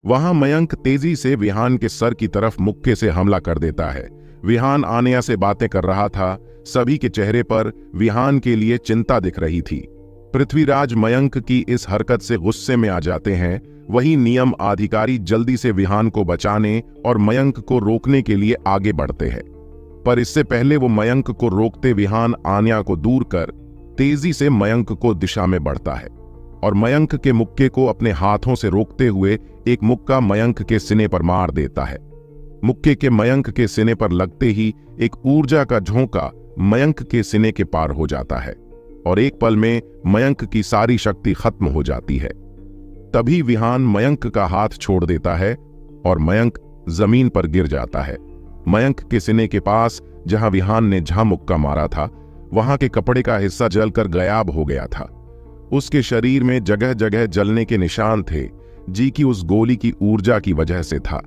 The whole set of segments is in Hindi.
वहां मयंक तेजी से विहान के सर की तरफ मुक्के से हमला कर देता है। विहान आन्या से बातें कर रहा था। सभी के चेहरे पर विहान के लिए चिंता दिख रही थी। पृथ्वीराज मयंक की इस हरकत से गुस्से में आ जाते हैं। वही नियम अधिकारी जल्दी से विहान को बचाने और मयंक को रोकने के लिए आगे बढ़ते हैं। पर इससे पहले वो मयंक को रोकते विहान आन्या को दूर कर तेजी से मयंक को दिशा में बढ़ता है और मयंक के मुक्के को अपने हाथों से रोकते हुए एक मुक्का मयंक के सीने पर मार देता है। मुक्के के मयंक के सीने पर लगते ही एक ऊर्जा का झोंका मयंक के सीने के पार हो जाता है और एक पल में मयंक की सारी शक्ति खत्म हो जाती है। तभी विहान मयंक का हाथ छोड़ देता है और मयंक जमीन पर गिर जाता है। मयंक के सीने के पास जहां विहान ने जहां मुक्का मारा था वहां के कपड़े का हिस्सा जलकर गायब हो गया था। उसके शरीर में जगह जगह जलने के निशान थे, जी की उस गोली की ऊर्जा की वजह से था।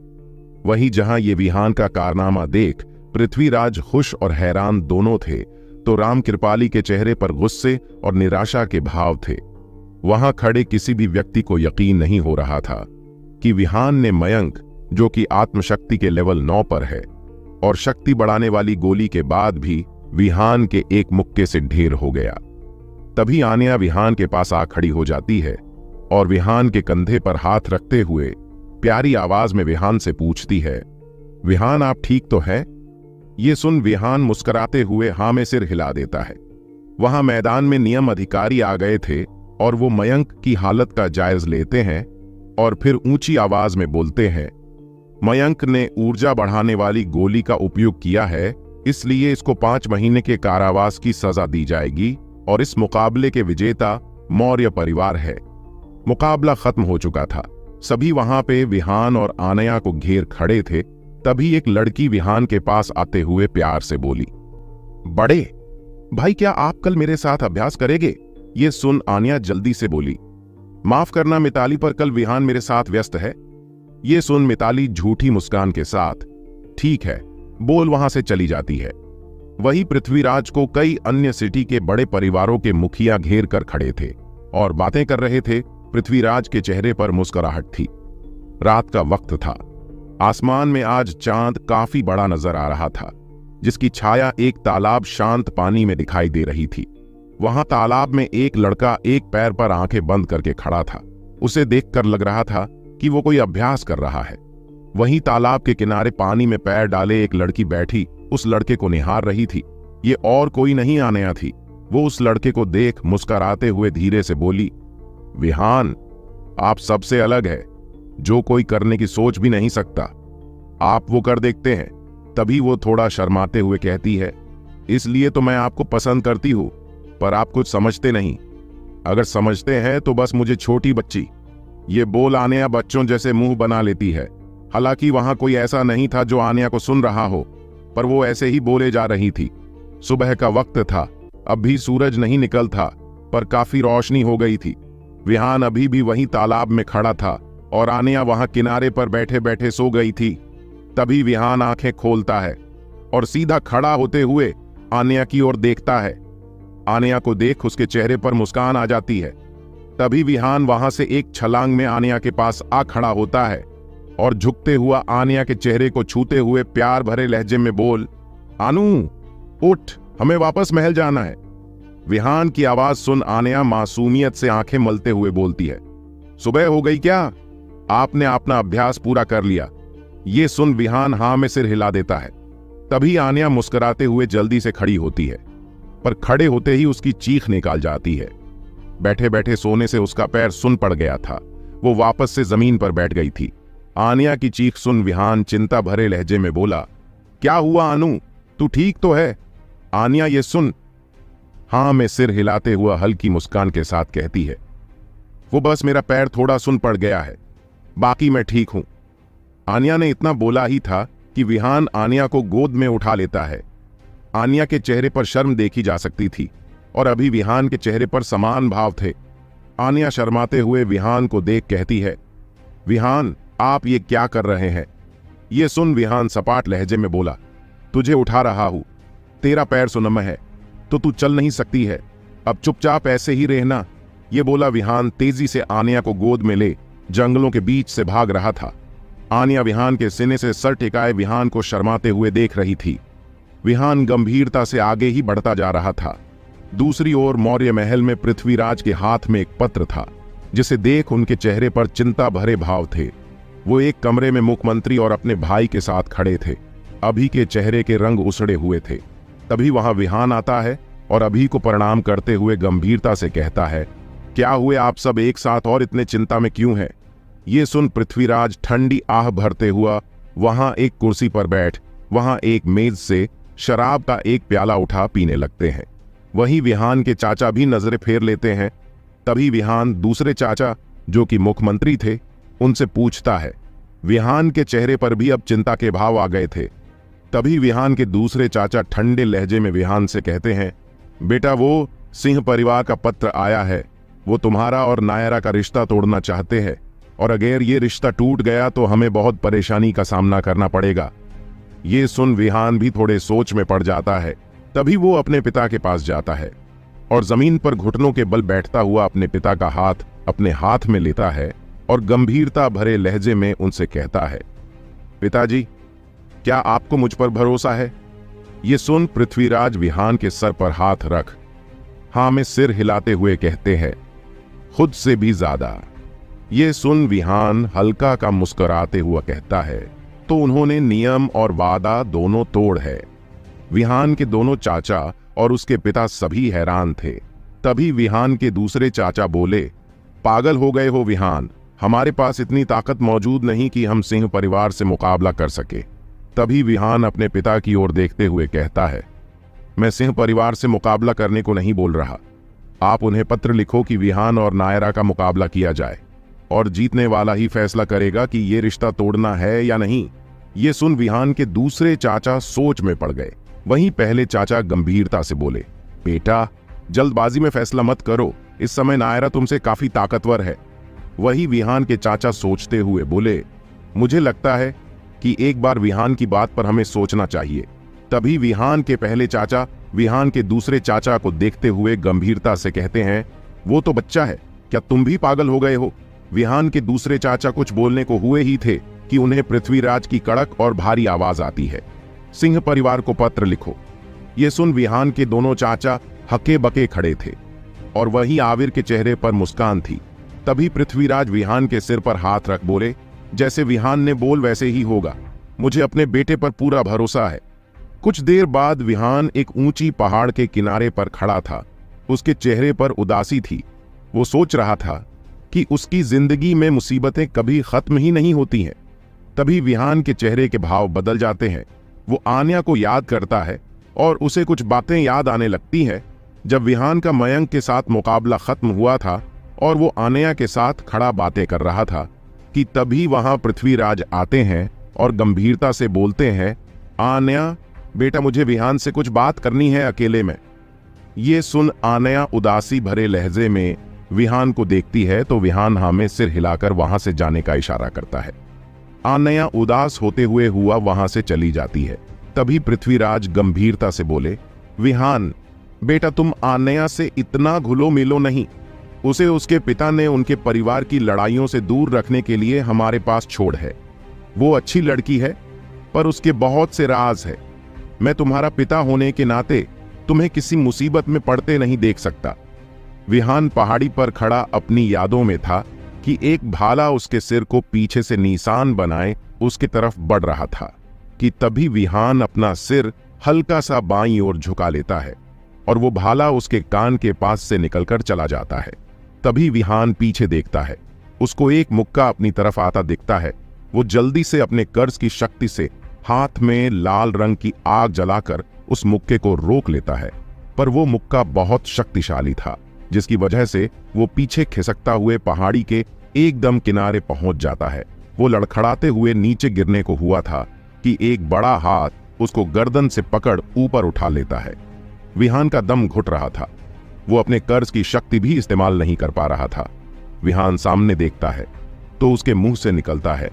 वहीं जहां ये विहान का कारनामा देख पृथ्वीराज खुश और हैरान दोनों थे, तो राम कृपाली के चेहरे पर गुस्से और निराशा के भाव थे। वहां खड़े किसी भी व्यक्ति को यकीन नहीं हो रहा था कि विहान ने मयंक, जो कि आत्मशक्ति के लेवल 9 पर है और शक्ति बढ़ाने वाली गोली के बाद भी विहान के एक मुक्के से ढेर हो गया। तभी आन्या विहान के पास आ खड़ी हो जाती है और विहान के कंधे पर हाथ रखते हुए प्यारी आवाज में विहान से पूछती है, विहान आप ठीक तो है? ये सुन विहान मुस्कुराते हुए हाँ में सिर हिला देता है। वहां मैदान में नियम अधिकारी आ गए थे और वो मयंक की हालत का जायज लेते हैं और फिर ऊंची आवाज में बोलते हैं, मयंक ने ऊर्जा बढ़ाने वाली गोली का उपयोग किया है, इसलिए इसको 5 महीने के कारावास की सजा दी जाएगी और इस मुकाबले के विजेता मौर्य परिवार है। मुकाबला खत्म हो चुका था। सभी वहां पे विहान और आन्या को घेर खड़े थे। तभी एक लड़की विहान के पास आते हुए प्यार से बोली, बड़े भाई क्या आप कल मेरे साथ अभ्यास करेंगे? ये सुन आन्या जल्दी से बोली, माफ करना मिताली, पर कल विहान मेरे साथ व्यस्त है। ये सुन मिताली झूठी मुस्कान के साथ ठीक है बोल वहां से चली जाती है। वही पृथ्वीराज को कई अन्य सिटी के बड़े परिवारों के मुखिया घेर कर खड़े थे और बातें कर रहे थे। पृथ्वीराज के चेहरे पर मुस्कुराहट थी। रात का वक्त था। आसमान में आज चांद काफी बड़ा नजर आ रहा था, जिसकी छाया एक तालाब शांत पानी में दिखाई दे रही थी। वहां तालाब में एक लड़का एक पैर पर आंखें बंद करके खड़ा था। उसे देखकर लग रहा था कि वो कोई अभ्यास कर रहा है। वहीं तालाब के किनारे पानी में पैर डाले एक लड़की बैठी उस लड़के को निहार रही थी। ये और कोई नहीं आन्या थी। वो उस लड़के को देख मुस्कुराते हुए धीरे से बोली, विहान आप सबसे अलग है, जो कोई करने की सोच भी नहीं सकता, आप वो कर देखते हैं। तभी वो थोड़ा शर्माते हुए कहती है, इसलिए तो मैं आपको पसंद करती हूं, पर आप कुछ समझते नहीं। अगर समझते हैं तो बस मुझे छोटी बच्ची। ये बोल आन्या बच्चों जैसे मुंह बना लेती है। हालांकि वहां कोई ऐसा नहीं था जो आन्या को सुन रहा हो, पर वो ऐसे ही बोले जा रही थी। सुबह का वक्त था। अब भी सूरज नहीं निकल था, पर काफी रोशनी हो गई थी। विहान अभी भी वहीं तालाब में खड़ा था और आन्या वहां किनारे पर बैठे बैठे सो गई थी। तभी विहान आंखें खोलता है और सीधा खड़ा होते हुए आन्या की ओर देखता है। आन्या को देख उसके चेहरे पर मुस्कान आ जाती है। तभी विहान वहां से एक छलांग में आन्या के पास आ खड़ा होता है और झुकते हुआ आन्या के चेहरे को छूते हुए प्यार भरे लहजे में बोल, आनू उठ, हमें वापस महल जाना है। विहान की आवाज सुन आन्या मासूमियत से आंखें मलते हुए बोलती है, सुबह हो गई क्या? आपने अपना अभ्यास पूरा कर लिया। ये सुन विहान हाँ में सिर हिला देता है। तभी आन्या मुस्कुराते हुए जल्दी से खड़ी होती है, पर खड़े होते ही उसकी चीख निकाल जाती है। बैठे बैठे सोने से उसका पैर सुन पड़ गया था। वो वापस से जमीन पर बैठ गई थी। आन्या की चीख सुन विहान चिंता भरे लहजे में बोला, क्या हुआ अनु, तू ठीक तो है? आन्या ये सुन हाँ में सिर हिलाते हुआ हल्की मुस्कान के साथ कहती है, वो बस मेरा पैर थोड़ा सुन पड़ गया है, बाकी मैं ठीक हूं। आन्या ने इतना बोला ही था कि विहान आन्या को गोद में उठा लेता है। आन्या के चेहरे पर शर्म देखी जा सकती थी और अभी विहान के चेहरे पर समान भाव थे। आन्या शर्माते हुए विहान को देख कहती है, विहान आप ये क्या कर रहे हैं? ये सुन विहान सपाट लहजे में बोला, तुझे उठा रहा हूं, तेरा पैर सुनम है तो तू चल नहीं सकती है, अब चुपचाप ऐसे ही रहना। ये बोला विहान तेजी से आन्या को गोद में ले जंगलों के बीच से भाग रहा था। आन्या विहान के सीने से सर टिकाए विहान को शर्माते हुए देख रही थी। विहान गंभीरता से आगे ही बढ़ता जा रहा था। दूसरी ओर मौर्य महल में पृथ्वीराज के हाथ में एक पत्र था, जिसे देख उनके चेहरे पर चिंता भरे भाव थे। वो एक कमरे में मुख्यमंत्री और अपने भाई के साथ खड़े थे। अभी के चेहरे के रंग उसड़े हुए थे। तभी वहां विहान आता है और अभी को प्रणाम करते हुए गंभीरता से कहता है, क्या हुए आप सब एक साथ और इतने चिंता में क्यों हैं? ये सुन पृथ्वीराज ठंडी आह भरते हुआ वहां एक कुर्सी पर बैठ वहां एक मेज से शराब का एक प्याला उठा पीने लगते हैं। वहीं विहान के चाचा भी नजरें फेर लेते हैं। तभी विहान दूसरे चाचा, जो कि मुख्यमंत्री थे, उनसे पूछता है। विहान के चेहरे पर भी अब चिंता के भाव आ गए थे। तभी विहान के दूसरे चाचा ठंडे लहजे में विहान से कहते हैं, बेटा वो सिंह परिवार का पत्र आया है। वो तुम्हारा और नायरा का रिश्ता तोड़ना चाहते हैं, और अगर ये रिश्ता टूट गया तो हमें बहुत परेशानी का सामना करना पड़ेगा। ये सुन विहान भी थोड़े सोच में पड़ जाता है। तभी वो अपने पिता के पास जाता है और जमीन पर घुटनों के बल बैठता हुआ अपने पिता का हाथ अपने हाथ में लेता है और गंभीरता भरे लहजे में उनसे कहता है, पिताजी, क्या आपको मुझ पर भरोसा है? ये सुन पृथ्वीराज विहान के सर पर हाथ रख हाँ में सिर हिलाते हुए कहते हैं, खुद से भी ज्यादा। ये सुन विहान हल्का का मुस्कुराते हुआ कहता है, तो उन्होंने नियम और वादा दोनों तोड़ है। विहान के दोनों चाचा और उसके पिता सभी हैरान थे। तभी विहान के दूसरे चाचा बोले, पागल हो गए हो विहान, हमारे पास इतनी ताकत मौजूद नहीं कि हम सिंह परिवार से मुकाबला कर सके। तभी विहान अपने पिता की ओर देखते हुए कहता है, मैं सिंह परिवार से मुकाबला करने को नहीं बोल रहा। आप उन्हें पत्र लिखो कि विहान और नायरा का मुकाबला किया जाए और जीतने वाला ही फैसला करेगा कि ये रिश्ता तोड़ना है या नहीं। ये सुन विहान के दूसरे चाचा सोच में पड़ गए। वहीं पहले चाचा गंभीरता से बोले, बेटा, जल्दबाजी में फैसला मत करो, इस समय नायरा तुमसे काफी ताकतवर है। वही विहान के चाचा सोचते हुए बोले, मुझे लगता है कि एक बार विहान की बात पर हमें सोचना चाहिए। तभी विहान के पहले चाचा विहान के दूसरे चाचा को देखते हुए गंभीरता से कहते हैं, वो तो बच्चा है, क्या तुम भी पागल हो गए हो? विहान के दूसरे चाचा कुछ बोलने को हुए ही थे कि उन्हें पृथ्वीराज की कड़क और भारी आवाज आती है, सिंह परिवार को पत्र लिखो। ये सुन विहान के दोनों चाचा हके बके खड़े थे और वही आविर के चेहरे पर मुस्कान थी। तभी पृथ्वीराज विहान के सिर पर हाथ रख बोले, जैसे विहान ने बोल वैसे ही होगा, मुझे अपने बेटे पर पूरा भरोसा है। कुछ देर बाद विहान एक ऊंची पहाड़ के किनारे पर खड़ा था। उसके चेहरे पर उदासी थी। वो सोच रहा था कि उसकी जिंदगी में मुसीबतें कभी खत्म ही नहीं होती हैं। तभी विहान के चेहरे के भाव बदल जाते हैं। वो आन्या को याद करता है और उसे कुछ बातें याद आने लगती हैं। जब विहान का मयंक के साथ मुकाबला खत्म हुआ था और वो आन्या के साथ खड़ा बातें कर रहा था कि तभी वहां पृथ्वीराज आते हैं और गंभीरता से बोलते हैं, आन्या बेटा, मुझे विहान से कुछ बात करनी है अकेले में। ये सुन आन्या उदासी भरे लहजे में विहान को देखती है तो विहान हाँ में सिर हिलाकर वहां से जाने का इशारा करता है। आन्या उदास होते हुए हुआ वहां से चली जाती है। तभी पृथ्वीराज गंभीरता से बोले, विहान बेटा, तुम आन्या से इतना घुलो मिलो नहीं। उसे उसके पिता ने उनके परिवार की लड़ाइयों से दूर रखने के लिए हमारे पास छोड़ है। वो अच्छी लड़की है पर उसके बहुत से राज है। मैं तुम्हारा पिता होने के नाते तुम्हें किसी मुसीबत में पड़ते नहीं देख सकता। विहान पहाड़ी पर खड़ा अपनी यादों में था कि एक भाला उसके सिर को पीछे से निशान बनाए उसकी तरफ बढ़ रहा था कि तभी विहान अपना सिर हल्का सा बाईं ओर झुका लेता है और वो भाला उसके कान के पास से निकलकर चला जाता है। तभी विहान पीछे देखता है। उसको एक मुक्का अपनी तरफ आता दिखता है। वो जल्दी से अपने कर्ज की शक्ति से हाथ में लाल रंग की आग जलाकर उस मुक्के को रोक लेता है, पर वो मुक्का बहुत शक्तिशाली था, जिसकी वजह से वो पीछे खिसकता हुए पहाड़ी के एकदम किनारे पहुंच जाता है। वो लड़खड़ाते हुए नीचे गिरने को हुआ था कि एक बड़ा हाथ उसको गर्दन से पकड़ ऊपर उठा लेता है। विहान का दम घुट रहा था। वो अपने कर्ज की शक्ति भी इस्तेमाल नहीं कर पा रहा था। विहान सामने देखता है तो उसके मुंह से निकलता है,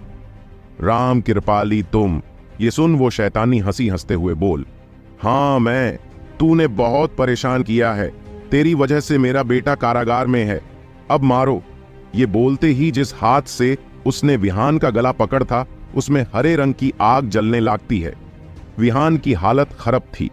राम कृपाली तुम। ये सुन वो शैतानी हंसी हंसते हुए बोल, हाँ मैं, तूने बहुत परेशान किया है, तेरी वजह से मेरा बेटा कारागार में है, अब मारो। ये बोलते ही जिस हाथ से उसने विहान का गला पकड़ था उसमें हरे रंग की आग जलने लगती है। विहान की हालत खराब थी,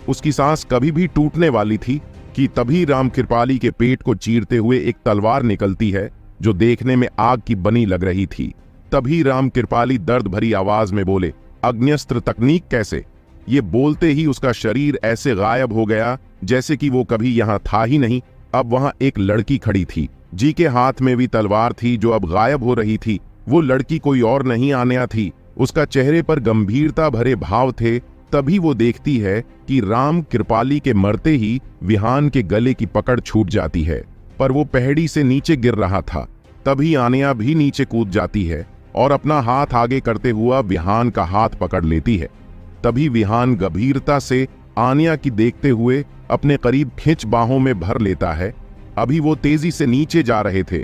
उसकी सांस कभी भी टूटने वाली थी कि तभी राम कृपाली के पेट को चीरते हुए एक तलवार निकलती है जो देखने में आग की बनी लग रही थी। तभी राम कृपाली दर्द भरी आवाज में बोले, अग्न्यस्त्र तकनीक कैसे? ये बोलते ही उसका शरीर ऐसे गायब हो गया जैसे कि वो कभी यहां था ही नहीं। अब वहां एक लड़की खड़ी थी, जी के हाथ में भी तलवार थी जो अब गायब हो रही थी। वो लड़की कोई और नहीं आन्या थी, उसका चेहरे पर गंभीरता भरे भाव थे। तभी वो देखती है कि राम कृपाली के मरते ही विहान के गले की पकड़ छूट जाती है, पर वो पहाड़ी से नीचे गिर रहा था। तभी आन्या भी नीचे कूद जाती है और अपना हाथ आगे करते हुआ विहान का हाथ पकड़ लेती है। तभी विहान गंभीरता से आन्या की देखते हुए अपने करीब खिंच बाहों में भर लेता है। अभी वो तेजी से नीचे जा रहे थे,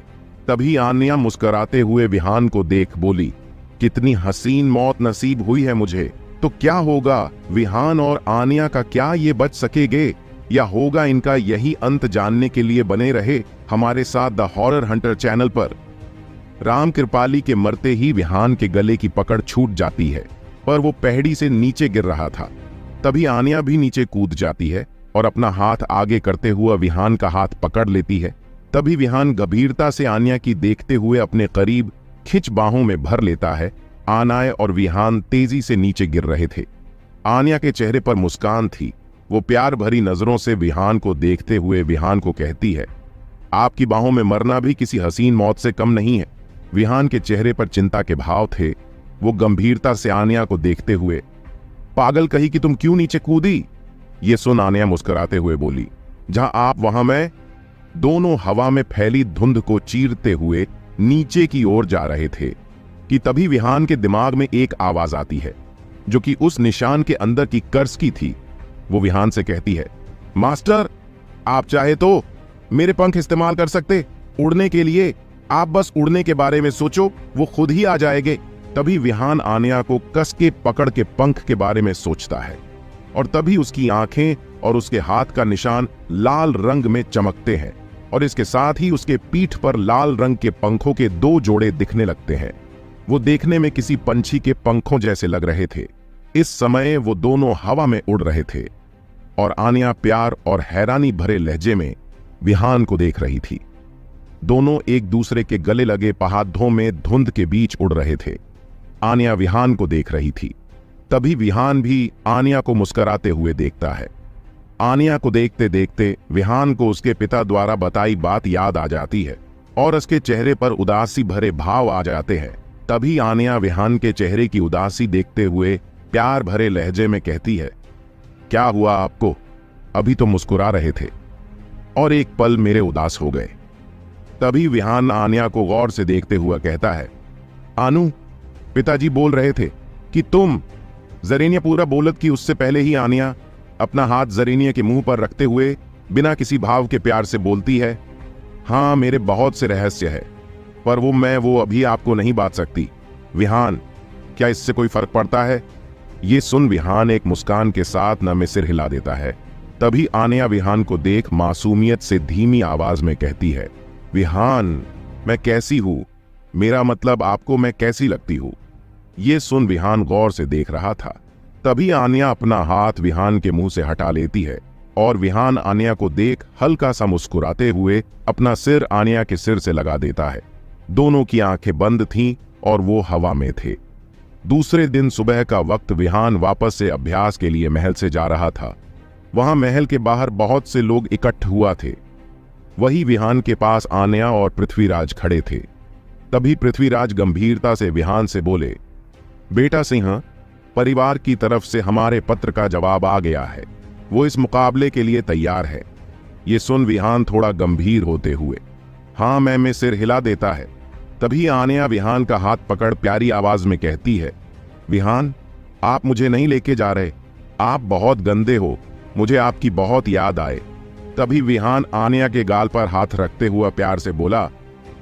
तभी आन्या मुस्कुराते हुए विहान को देख बोली, कितनी हसीन मौत नसीब हुई है मुझे। तो क्या होगा, विहान और आन्या का क्या ये बच सकेंगे या होगा इनका यही अंत? जानने के लिए बने रहे हमारे साथ द हॉरर हंटर चैनल पर। राम कृपाली के मरते ही विहान के गले की पकड़ छूट जाती है, पर वो पहाड़ी से नीचे गिर रहा था। तभी आन्या भी नीचे कूद जाती है और अपना हाथ आगे करते हुए विहान का हाथ पकड़ लेती है। तभी विहान गंभीरता से आन्या की देखते हुए अपने करीब खिंच बाहों में भर लेता है। आन्या और विहान तेजी से नीचे गिर रहे थे। आन्या के चेहरे पर मुस्कान थी। वो प्यार भरी नजरों से विहान को देखते हुए विहान को कहती है, आपकी बाहों में मरना भी किसी हसीन मौत से कम नहीं है। विहान के चेहरे पर चिंता के भाव थे। वो गंभीरता से आन्या को देखते हुए, पागल कही कि तुम क्यों नीचे कूदी? ये सुन आन्या मुस्कुराते हुए बोली, जहां आप वहां मैं। दोनों हवा में फैली धुंध को चीरते हुए नीचे की ओर जा रहे थे कि तभी विहान के दिमाग में एक आवाज आती है जो कि उस निशान के अंदर की कर्स की थी। वो विहान से कहती है, मास्टर, आप चाहे तो मेरे पंख इस्तेमाल कर सकते उड़ने के लिए। आप बस उड़ने के बारे में सोचो, वो खुद ही आ जाएंगे। तभी विहान आन्या को कस के पकड़ के पंख के बारे में सोचता है और तभी उसकी आंखें और उसके हाथ का निशान लाल रंग में चमकते हैं और इसके साथ ही उसके पीठ पर लाल रंग के पंखों के 2 जोड़े दिखने लगते हैं। वो देखने में किसी पंछी के पंखों जैसे लग रहे थे। इस समय वो दोनों हवा में उड़ रहे थे और आन्या प्यार और हैरानी भरे लहजे में विहान को देख रही थी। दोनों एक दूसरे के गले लगे पहाड़ों में धुंध के बीच उड़ रहे थे। आन्या विहान को देख रही थी। तभी विहान भी आन्या को मुस्कुराते हुए देखता है। आन्या को देखते देखते विहान को उसके पिता द्वारा बताई बात याद आ जाती है और उसके चेहरे पर उदासी भरे भाव आ जाते हैं। तभी आन्या विहान के चेहरे की उदासी देखते हुए प्यार भरे लहजे में कहती है, क्या हुआ आपको? अभी तो मुस्कुरा रहे थे और एक पल मेरे उदास हो गए। तभी विहान आन्या को गौर से देखते हुआ कहता है, आनू, पिताजी बोल रहे थे कि तुम। जरीनिया पूरा बोलत कि उससे पहले ही आन्या अपना हाथ जरीनिया के मुंह पर रखते हुए बिना किसी भाव के प्यार से बोलती है, हाँ, मेरे बहुत से रहस्य है, पर वो अभी आपको नहीं बांट सकती। विहान, क्या इससे कोई फर्क पड़ता है? ये सुन विहान एक मुस्कान के साथ न में सिर हिला देता है। तभी आन्या विहान को देख मासूमियत से धीमी आवाज में कहती है, विहान, मैं कैसी हूं? मेरा मतलब आपको मैं कैसी लगती हूं? ये सुन विहान गौर से देख रहा था। तभी आन्या अपना हाथ विहान के मुंह से हटा लेती है और विहान आन्या को देख हल्का सा मुस्कुराते हुए अपना सिर आन्या के सिर से लगा देता है। दोनों की आंखें बंद थीं और वो हवा में थे। दूसरे दिन सुबह का वक्त विहान वापस से अभ्यास के लिए महल से जा रहा था। वहां महल के बाहर बहुत से लोग इकट्ठ हुआ थे। वही विहान के पास आन्या और पृथ्वीराज खड़े थे। तभी पृथ्वीराज गंभीरता से विहान से बोले, बेटा सिंह, परिवार की तरफ से हमारे पत्र का जवाब आ गया है। वो इस मुकाबले के लिए तैयार है। ये सुन विहान थोड़ा गंभीर होते हुए हाँ मैं सिर हिला देता है। तभी आन्या विहान का हाथ पकड़ प्यारी आवाज में कहती है, विहान, आप मुझे नहीं लेके जा रहे, आप बहुत गंदे हो, मुझे आपकी बहुत याद आए। तभी विहान आन्या के गाल पर हाथ रखते हुआ प्यार से बोला,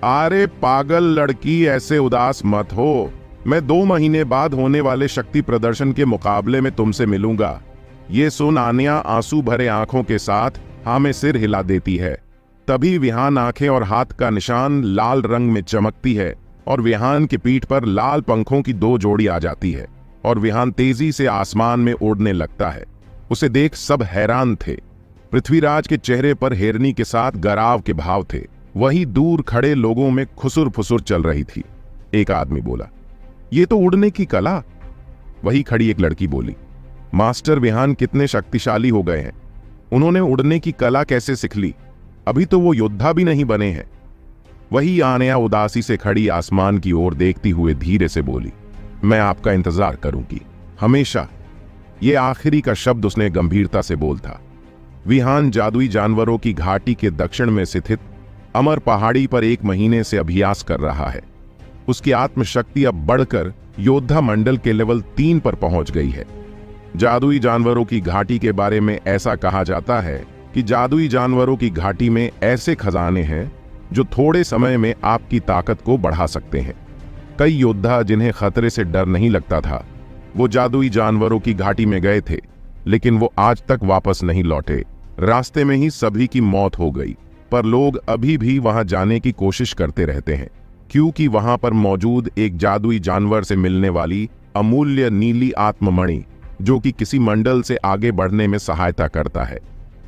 अरे पागल लड़की, ऐसे उदास मत हो। मैं 2 महीने बाद होने वाले शक्ति प्रदर्शन के मुकाबले में तुमसे मिलूंगा। ये सुन आन्या आंसू भरे आंखों के साथ हाँ में सिर हिला देती है। तभी विहान आंखें और हाथ का निशान लाल रंग में चमकती है और विहान की पीठ पर लाल पंखों की 2 जोड़ी आ जाती है और विहान तेजी से आसमान में उड़ने लगता है। उसे देख सब हैरान थे। पृथ्वीराज के चेहरे पर हिरनी के साथ गराव के भाव थे। वही दूर खड़े लोगों में खुसुर फुसुर चल रही थी। एक आदमी बोला, ये तो उड़ने की कला। वही खड़ी एक लड़की बोली, मास्टर विहान कितने शक्तिशाली हो गए हैं। उन्होंने उड़ने की कला कैसे सीख ली? अभी तो वो योद्धा भी नहीं बने हैं। वही आनया उदासी से खड़ी आसमान की ओर देखती हुए धीरे से बोली, मैं आपका इंतजार करूंगी, हमेशा। ये आखिरी का शब्द उसने गंभीरता से बोल था। विहान जादुई जानवरों की घाटी के दक्षिण में स्थित अमर पहाड़ी पर 1 महीने से अभ्यास कर रहा है। उसकी आत्मशक्ति अब बढ़कर योद्धा मंडल के लेवल 3 पर पहुंच गई है। जादुई जानवरों की घाटी के बारे में ऐसा कहा जाता है कि जादुई जानवरों की घाटी में ऐसे खजाने हैं जो थोड़े समय में आपकी ताकत को बढ़ा सकते हैं। कई योद्धा जिन्हें खतरे से डर नहीं लगता था, वो जादुई जानवरों की घाटी में गए थे, लेकिन वो आज तक वापस नहीं लौटे। रास्ते में ही सभी की मौत हो गई। पर लोग अभी भी वहां जाने की कोशिश करते रहते हैं, क्योंकि वहां पर मौजूद एक जादुई जानवर से मिलने वाली अमूल्य नीली आत्ममणि, जो कि किसी मंडल से आगे बढ़ने में सहायता करता है।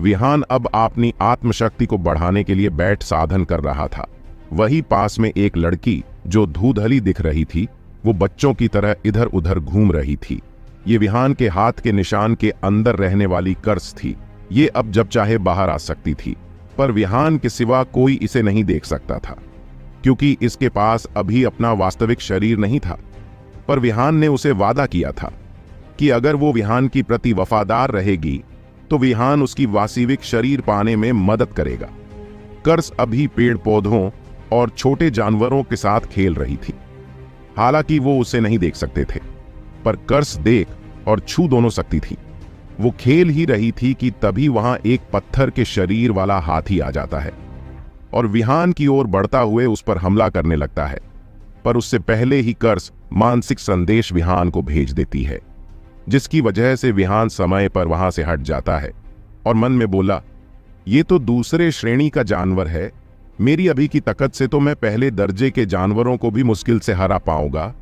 विहान अब अपनी आत्मशक्ति को बढ़ाने के लिए बैठ साधन कर रहा था। वही पास में एक लड़की जो धूधली दिख रही थी, वो बच्चों की तरह इधर उधर घूम रही थी। ये विहान के हाथ के निशान के अंदर रहने वाली कर्स थी। ये अब जब चाहे बाहर आ सकती थी, पर विहान के सिवा कोई इसे नहीं देख सकता था, क्योंकि इसके पास अभी अपना वास्तविक शरीर नहीं था। पर विहान ने उसे वादा किया था कि अगर वो विहान की प्रति वफादार रहेगी तो विहान उसकी वास्तविक शरीर पाने में मदद करेगा। कर्स अभी पेड़ पौधों और छोटे जानवरों के साथ खेल रही थी। हालांकि वो उसे नहीं देख सकते थे, पर कर्स देख और छू दोनों सकती थी। वो खेल ही रही थी कि तभी वहां एक पत्थर के शरीर वाला हाथी आ जाता है और विहान की ओर बढ़ता हुए उस पर हमला करने लगता है। पर उससे पहले ही कर्स मानसिक संदेश विहान को भेज देती है, जिसकी वजह से विहान समय पर वहां से हट जाता है और मन में बोला, ये तो दूसरे श्रेणी का जानवर है। मेरी अभी की ताकत से तो मैं पहले दर्जे के जानवरों को भी मुश्किल से हरा पाऊंगा।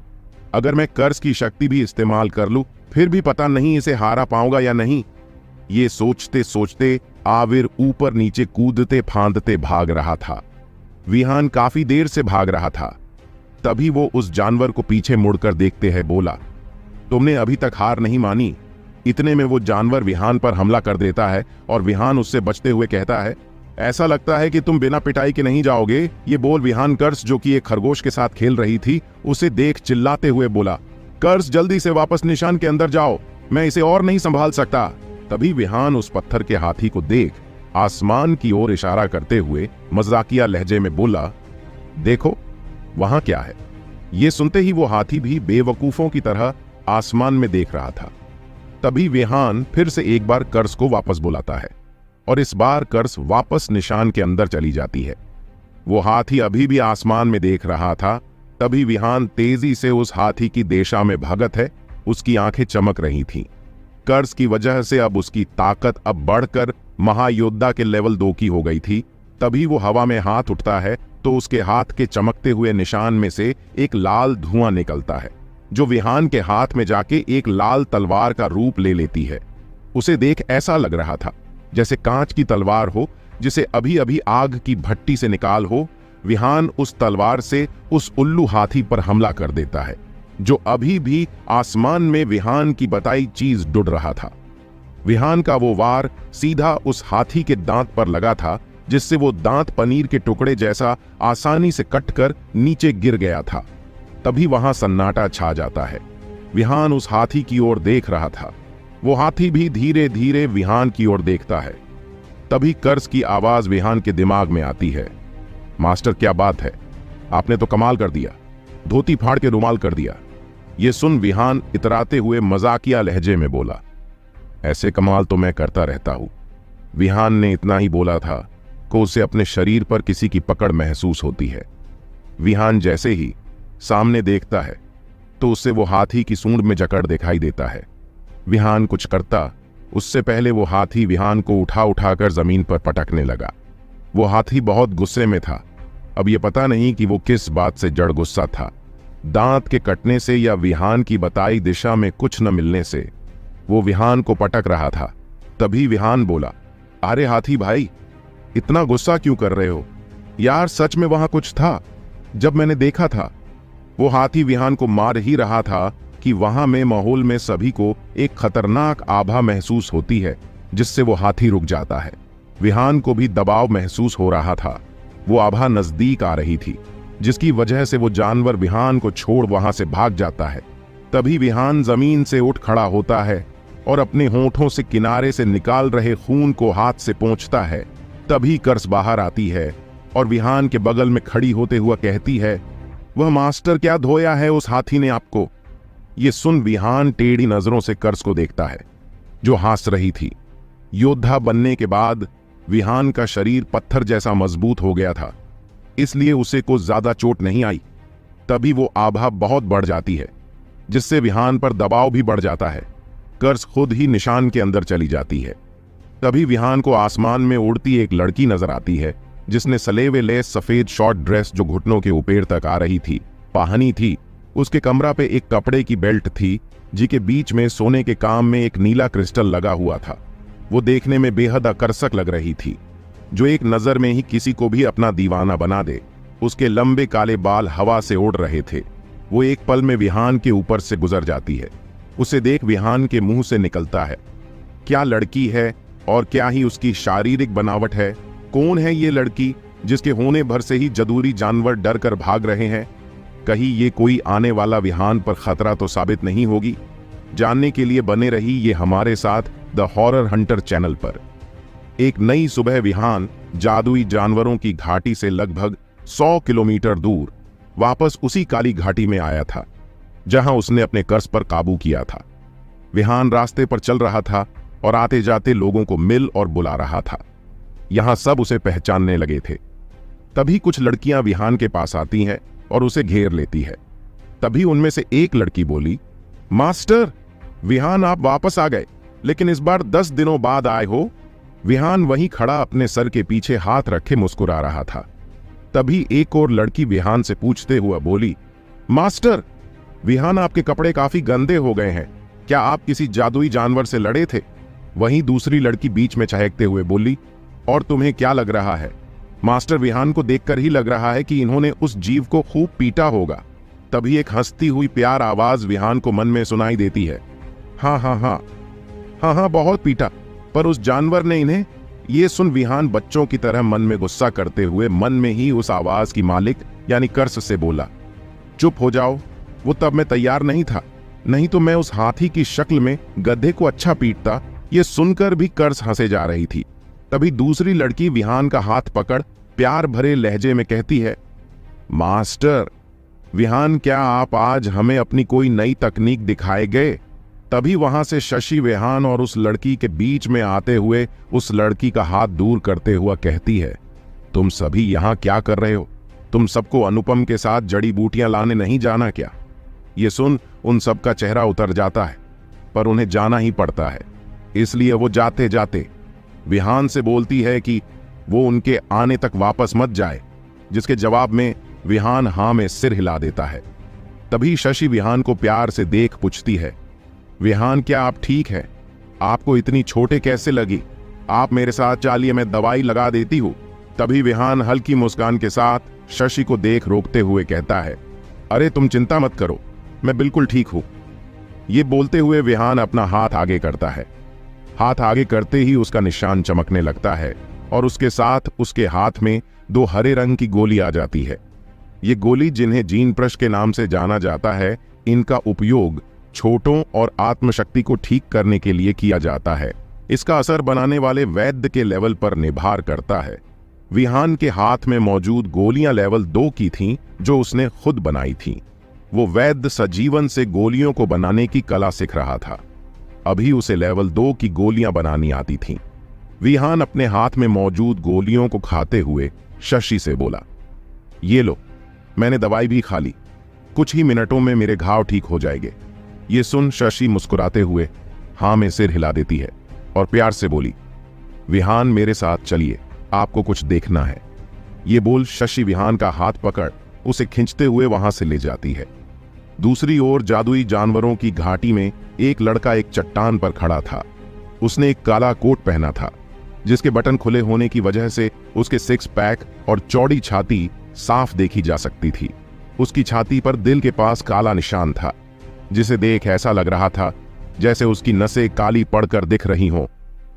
अगर मैं कर्स की शक्ति भी इस्तेमाल कर लूं, फिर भी पता नहीं इसे हारा पाऊंगा या नहीं। ये सोचते सोचते आविर ऊपर नीचे कूदते फांदते भाग रहा था। विहान काफी देर से भाग रहा था। तभी वो उस जानवर को पीछे मुड़कर देखते हैं बोला, तुमने अभी तक हार नहीं मानी। इतने में वो जानवर विहान पर हमला कर देता है और विहान उससे बचते हुए कहता है, ऐसा लगता है कि तुम बिना पिटाई के नहीं जाओगे। ये बोल विहान कर्स, जो कि एक खरगोश के साथ खेल रही थी, उसे देख चिल्लाते हुए बोला, कर्स जल्दी से वापस निशान के अंदर जाओ, मैं इसे और नहीं संभाल सकता। तभी विहान उस पत्थर के हाथी को देख आसमान की ओर इशारा करते हुए मजाकिया लहजे में बोला, देखो वहां क्या है। ये सुनते ही वो हाथी भी बेवकूफों की तरह आसमान में देख रहा था। तभी विहान फिर से एक बार कर्स को वापस बुलाता है और इस बार कर्स वापस निशान के अंदर चली जाती है। वो हाथी अभी भी आसमान में देख रहा था। तभी विहान तेजी से उस हाथी की दिशा में भागत है। उसकी आंखें चमक रही थीं। कर्स की वजह से अब उसकी ताकत अब बढ़कर महायोद्धा के लेवल 2 की हो गई थी। तभी वो हवा में हाथ उठता है तो उसके हाथ के चमकते हुए निशान में से एक लाल धुआं निकलता है, जो विहान के हाथ में जाके एक लाल तलवार का रूप ले लेती है। उसे देख ऐसा लग रहा था जैसे कांच की तलवार हो, जिसे अभी अभी आग की भट्टी से निकाल हो। विहान उस तलवार से उस उल्लू हाथी पर हमला कर देता है, जो अभी भी आसमान में विहान की बताई चीज डुड रहा था। विहान का वो वार सीधा उस हाथी के दांत पर लगा था, जिससे वो दांत पनीर के टुकड़े जैसा आसानी से कटकर नीचे गिर गया था। तभी वहां सन्नाटा छा जाता है। विहान उस हाथी की ओर देख रहा था। वो हाथी भी धीरे धीरे विहान की ओर देखता है। तभी कर्स की आवाज विहान के दिमाग में आती है, मास्टर क्या बात है, आपने तो कमाल कर दिया, धोती फाड़ के रुमाल कर दिया। ये सुन विहान इतराते हुए मजाकिया लहजे में बोला, ऐसे कमाल तो मैं करता रहता हूं। विहान ने इतना ही बोला था कि उसे अपने शरीर पर किसी की पकड़ महसूस होती है। विहान जैसे ही सामने देखता है तो उससे वो हाथी की सूंड में जकड़ दिखाई देता है। विहान कुछ करता उससे पहले वो हाथी विहान को उठाकर जमीन पर पटकने लगा। वो हाथी बहुत गुस्से में था। अब ये पता नहीं कि वो किस बात से जड़ गुस्सा था, दांत के कटने से या विहान की बताई दिशा में कुछ न मिलने से। वो विहान को पटक रहा था। तभी विहान बोला, अरे हाथी भाई, इतना गुस्सा क्यों कर रहे हो यार, सच में वहां कुछ था जब मैंने देखा था। वो हाथी विहान को मार ही रहा था कि वहां में माहौल में सभी को एक खतरनाक आभा महसूस होती है, जिससे वो हाथी रुक जाता है। विहान को भी दबाव महसूस हो रहा था। वो आभा नजदीक आ रही थी, जिसकी वजह से वो जानवर विहान को छोड़ वहां से भाग जाता है। तभी विहान जमीन से उठ खड़ा होता है और अपने होंठों से किनारे से निकाल रहे खून को हाथ से पोंछता है। तभी कर्स बाहर आती है और विहान के बगल में खड़ी होते हुआ कहती है, वह मास्टर, क्या धोया है उस हाथी ने आपको। ये सुन विहान टेढ़ी नजरों से कर्स को देखता है, जो हंस रही थी। योद्धा बनने के बाद विहान का शरीर पत्थर जैसा मजबूत हो गया था, इसलिए उसे को ज्यादा चोट नहीं आई। तभी वो आभा बहुत बढ़ जाती है, जिससे विहान पर दबाव भी बढ़ जाता है। कर्स खुद ही निशान के अंदर चली जाती है। तभी विहान को आसमान में उड़ती एक लड़की नजर आती है, जिसने सलेवे लेस सफेद शॉर्ट ड्रेस जो घुटनों के ऊपर तक आ रही थी पहनी थी। उसके कमरा पे एक कपड़े की बेल्ट थी, जिसके बीच में सोने के काम में एक नीला क्रिस्टल लगा हुआ था। वो देखने में बेहद आकर्षक लग रही थी, जो एक नजर में ही किसी को भी अपना दीवाना बना दे। उसके लंबे काले बाल हवा से उड़ रहे थे। वो एक पल में विहान के ऊपर से गुजर जाती है। उसे देख विहान के मुंह से निकलता है, क्या लड़की है और क्या ही उसकी शारीरिक बनावट है। कौन है ये लड़की जिसके होने भर से ही जदूरी जानवर डर कर भाग रहे हैं। कहीं ये कोई आने वाला विहान पर खतरा तो साबित नहीं होगी। जानने के लिए बने रही ये हमारे साथ द हॉरर हंटर चैनल पर। एक नई सुबह विहान जादुई जानवरों की घाटी से लगभग 100 किलोमीटर दूर वापस उसी काली घाटी में आया था, जहां उसने अपने कर्स पर काबू किया था। विहान रास्ते पर चल रहा था और आते जाते लोगों को मिल और बुला रहा था। यहां सब उसे पहचानने लगे थे। तभी कुछ लड़कियां विहान के पास आती हैं और उसे घेर लेती है। तभी उनमें से एक लड़की बोली, मास्टर, विहान आप वापस आ गए, लेकिन इस बार 10 दिनों बाद आए हो। विहान वहीं खड़ा अपने सर के पीछे हाथ रखे मुस्कुरा रहा था। तभी एक और लड़की विहान से पूछते हुआ बोली, मास्टर, विहान आपके कपड़े काफी गंदे हो गए हैं, क्या आप किसी जादुई जानवर से लड़े थे। वहीं दूसरी लड़की बीच में चहकते हुए बोली, और तुम्हें क्या लग रहा है, मास्टर, विहान को देखकर ही लग रहा है कि इन्होंने उस जीव को खूब पीटा होगा। तभी एक हंसती हुई प्यार आवाज विहान को मन में सुनाई देती है, हाँ हाँ हाँ हाँ हाँ, बहुत पीटा, पर उस जानवर ने इन्हें। ये सुन विहान बच्चों की तरह मन में गुस्सा करते हुए मन में ही उस आवाज की मालिक यानी कर्स से बोला, चुप हो जाओ, वो तब मैं तैयार नहीं था, नहीं तो मैं उस हाथी की शक्ल में गधे को अच्छा पीटता। ये सुनकर भी कर्स हंसे जा रही थी। तभी दूसरी लड़की विहान का हाथ पकड़ प्यार भरे लहजे में कहती है, मास्टर विहान, क्या आप आज हमें अपनी कोई नई तकनीक दिखाए गए। तभी वहां से शशि विहान और उस लड़की के बीच में आते हुए उस लड़की का हाथ दूर करते हुआ कहती है, तुम सभी यहां क्या कर रहे हो, तुम सबको अनुपम के साथ जड़ी बूटियां लाने नहीं जाना क्या। ये सुन उन सब का चेहरा उतर जाता है, पर उन्हें जाना ही पड़ता है, इसलिए वो जाते जाते विहान से बोलती है कि वो उनके आने तक वापस मत जाए, जिसके जवाब में विहान हां में सिर हिला देता है। तभी शशि विहान को प्यार से देख पूछती है, विहान, क्या आप ठीक हैं, आपको इतनी छोटे कैसे लगी, आप मेरे साथ चलिए, मैं दवाई लगा देती हूं। तभी विहान हल्की मुस्कान के साथ शशि को देख रोकते हुए कहता है, अरे तुम चिंता मत करो, मैं बिल्कुल ठीक हूं। ये बोलते हुए विहान अपना हाथ आगे करता है। हाथ आगे करते ही उसका निशान चमकने लगता है और उसके साथ उसके हाथ में 2 हरे रंग की गोली आ जाती है। ये गोली, जिन्हें जीन प्रश के नाम से जाना जाता है, इनका उपयोग छोटों और आत्मशक्ति को ठीक करने के लिए किया जाता है। इसका असर बनाने वाले वैद्य के लेवल पर निर्भर करता है। विहान के हाथ में मौजूद गोलियां लेवल 2 की थीं, जो उसने खुद बनाई थीं। वो वैद्य सजीवन से गोलियों को बनाने की कला सीख रहा था। अभी उसे लेवल 2 की गोलियां बनानी आती थीं। विहान अपने हाथ में मौजूद गोलियों को खाते हुए शशि से बोला, ये लो, मैंने दवाई भी खा ली, कुछ ही मिनटों में मेरे घाव ठीक हो जाएंगे। ये सुन शशि मुस्कुराते हुए हां में सिर हिला देती है और प्यार से बोली, विहान, मेरे साथ चलिए, आपको कुछ देखना है। ये बोल शशि विहान का हाथ पकड़ उसे खींचते हुए वहां से ले जाती है। दूसरी ओर जादुई जानवरों की घाटी में एक लड़का एक चट्टान पर खड़ा था। उसने एक काला कोट पहना था, जिसके बटन खुले होने की वजह से उसके सिक्स पैक और चौड़ी छाती साफ देखी जा सकती थी। उसकी छाती पर दिल के पास काला निशान था, जिसे देख ऐसा लग रहा था जैसे उसकी नसें काली पड़कर दिख रही हों।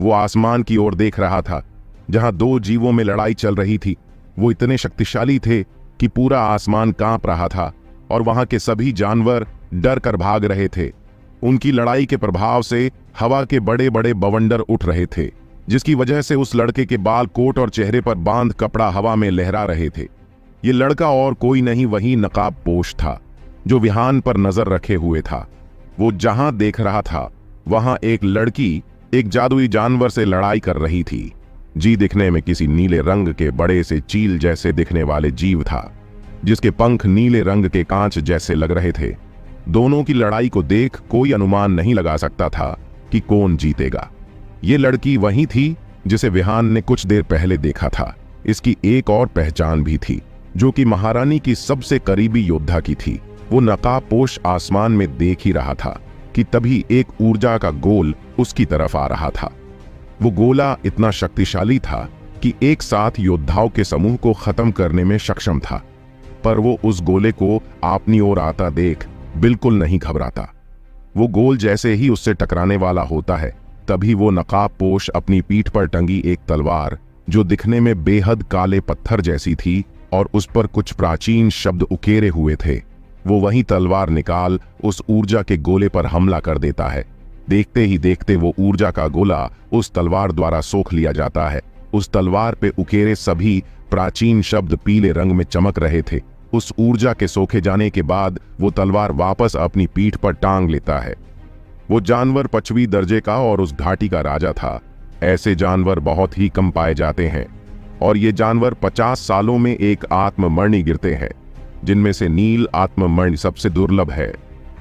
वो आसमान की ओर देख रहा था, जहां दो जीवों में लड़ाई चल रही थी। वो इतने शक्तिशाली थे कि पूरा आसमान कांप रहा था और वहां के सभी जानवर डर कर भाग रहे थे। उनकी लड़ाई के प्रभाव से हवा के बड़े बड़े बवंडर उठ रहे थे, जिसकी वजह से उस लड़के के बाल, कोट और चेहरे पर बांध कपड़ा हवा में लहरा रहे थे। ये लड़का और कोई नहीं, वही नकाबपोश था जो विहान पर नजर रखे हुए था। वो जहां देख रहा था वहां एक लड़की एक जादुई जानवर से लड़ाई कर रही थी, जी दिखने में किसी नीले रंग के बड़े से चील जैसे दिखने वाले जीव था, जिसके पंख नीले रंग के कांच जैसे लग रहे थे। दोनों की लड़ाई को देख कोई अनुमान नहीं लगा सकता था कि कौन जीतेगा। ये लड़की वही थी जिसे विहान ने कुछ देर पहले देखा था। इसकी एक और पहचान भी थी, जो कि महारानी की सबसे करीबी योद्धा की थी। वो नकाबपोश आसमान में देख ही रहा था कि तभी एक ऊर्जा का गोल उसकी तरफ आ रहा था। वो गोला इतना शक्तिशाली था कि एक साथ योद्धाओं के समूह को खत्म करने में सक्षम था, पर वो उस गोले को अपनी ओर आता देख बिल्कुल नहीं घबराता। वो गोल जैसे ही उससे टकराने वाला होता है, तभी वो नकाबपोश अपनी पीठ पर टंगी एक तलवार, जो दिखने में बेहद काले पत्थर जैसी थी और उस पर कुछ प्राचीन शब्द उकेरे हुए थे, वो वही तलवार निकाल उस ऊर्जा के गोले पर हमला कर देता है। देखते ही देखते वो ऊर्जा का गोला उस तलवार द्वारा सोख लिया जाता है। उस तलवार पे उकेरे सभी प्राचीन शब्द पीले रंग में चमक रहे थे। उस ऊर्जा के सोखे जाने के बाद वो तलवार वापस अपनी पीठ पर टांग लेता है। वो जानवर 5वीं दर्जे का और उस घाटी का राजा था। ऐसे जानवर बहुत ही कम पाए जाते हैं और ये जानवर 50 सालों में एक आत्ममणि गिरते हैं, जिनमें से नील आत्ममणि सबसे दुर्लभ है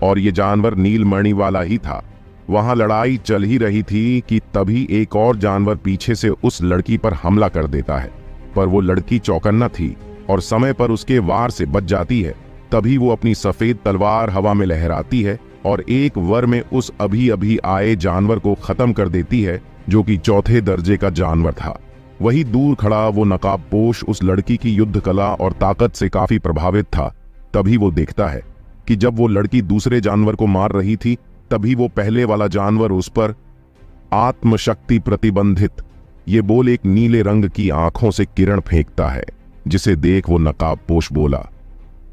और ये जानवर नीलमणि वाला ही था। वहां लड़ाई चल ही रही थी कि तभी एक और जानवर पीछे से उस लड़की पर हमला कर देता है, पर वो लड़की चौकन्ना थी और समय पर उसके वार से बच जाती है। तभी वो अपनी सफेद तलवार हवा में लहराती है और एक वार में उस अभी अभी आए जानवर को खत्म कर देती है, जो कि 4थे दर्जे का जानवर था। वही दूर खड़ा वो नकाबपोश उस लड़की की युद्ध कला और ताकत से काफी प्रभावित था। तभी वो देखता है कि जब वो लड़की दूसरे जानवर को मार रही थी, तभी वो पहले वाला जानवर उस पर आत्मशक्ति प्रतिबंधित, ये बोल एक नीले रंग की आंखों से किरण फेंकता है, जिसे देख वो नकाबपोश बोला,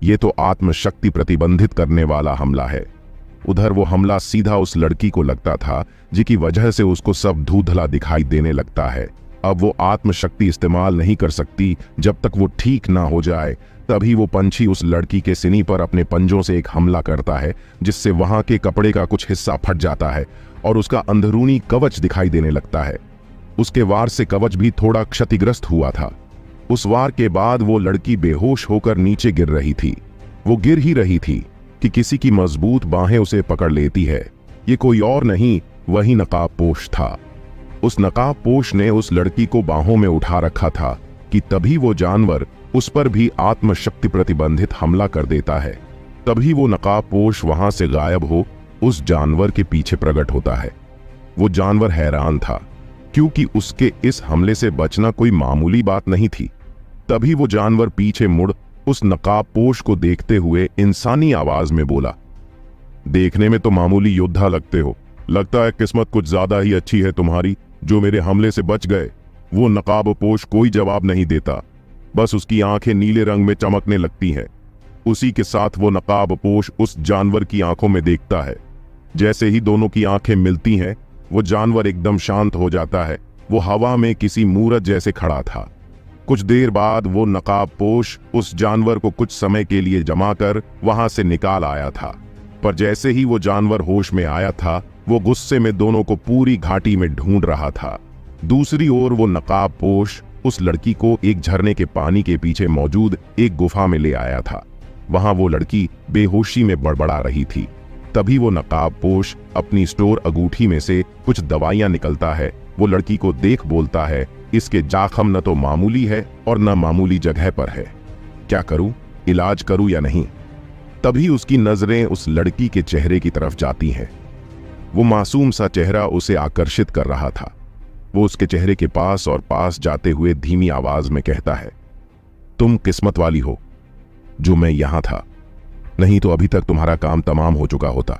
ये तो आत्मशक्ति प्रतिबंधित करने वाला हमला है। उधर वो हमला सीधा उस लड़की को लगता था, जिसकी वजह से उसको सब धुंधला दिखाई देने लगता है। अब वो आत्मशक्ति इस्तेमाल नहीं कर सकती जब तक वो ठीक ना हो जाए। तभी वो पंछी उस लड़की के सीने पर अपने पंजों से एक हमला करता है, जिससे वहां के कपड़े का कुछ हिस्सा फट जाता है और उसका अंदरूनी कवच दिखाई देने लगता है। उसके वार से कवच भी थोड़ा क्षतिग्रस्त हुआ था। उस वार के बाद वो लड़की बेहोश होकर नीचे गिर रही थी। वो गिर ही रही थी कि किसी की मजबूत बाहें उसे पकड़ लेती है। ये कोई और नहीं, वही नकाबपोश था। उस नकाबपोश ने उस लड़की को बाहों में उठा रखा था कि तभी वो जानवर उस पर भी आत्मशक्ति प्रतिबंधित हमला कर देता है। तभी वो नकाबपोश वहां से गायब हो उस जानवर के पीछे प्रकट होता है। वो जानवर हैरान था, क्योंकि उसके इस हमले से बचना कोई मामूली बात नहीं थी। तभी वो जानवर पीछे मुड़ उस नकाबपोश को देखते हुए इंसानी आवाज में बोला, देखने में तो मामूली योद्धा लगते हो, लगता है किस्मत कुछ ज्यादा ही अच्छी है तुम्हारी जो मेरे हमले से बच गए। वो नकाबपोश कोई जवाब नहीं देता, बस उसकी आंखें नीले रंग में चमकने लगती हैं। उसी के साथ वो नकाबपोश उस जानवर की आंखों में देखता है। जैसे ही दोनों की आंखें मिलती हैं, वो जानवर एकदम शांत हो जाता है। वो हवा में किसी मूरत जैसे खड़ा था। कुछ देर बाद वो नकाबपोश उस जानवर को कुछ समय के लिए जमा कर वहां से निकाल आया था, पर जैसे ही वो जानवर होश में आया था, वो गुस्से में दोनों को पूरी घाटी में ढूंढ रहा था। दूसरी ओर वो नकाबपोश उस लड़की को एक झरने के पानी के पीछे मौजूद एक गुफा में ले आया था। वहां वो लड़की बेहोशी में बड़बड़ा रही थी। तभी वो नकाबपोश अपनी स्टोर अंगूठी में से कुछ दवाइयां निकलता है। वो लड़की को देख बोलता है, इसके जख्म न तो मामूली है और न मामूली जगह पर है। क्या करूं, इलाज करूं या नहीं? तभी उसकी नजरें उस लड़की के चेहरे की तरफ जाती हैं। वो मासूम सा चेहरा उसे आकर्षित कर रहा था। वो उसके चेहरे के पास और पास जाते हुए धीमी आवाज में कहता है, तुम किस्मत वाली हो जो मैं यहां था, नहीं तो अभी तक तुम्हारा काम तमाम हो चुका होता।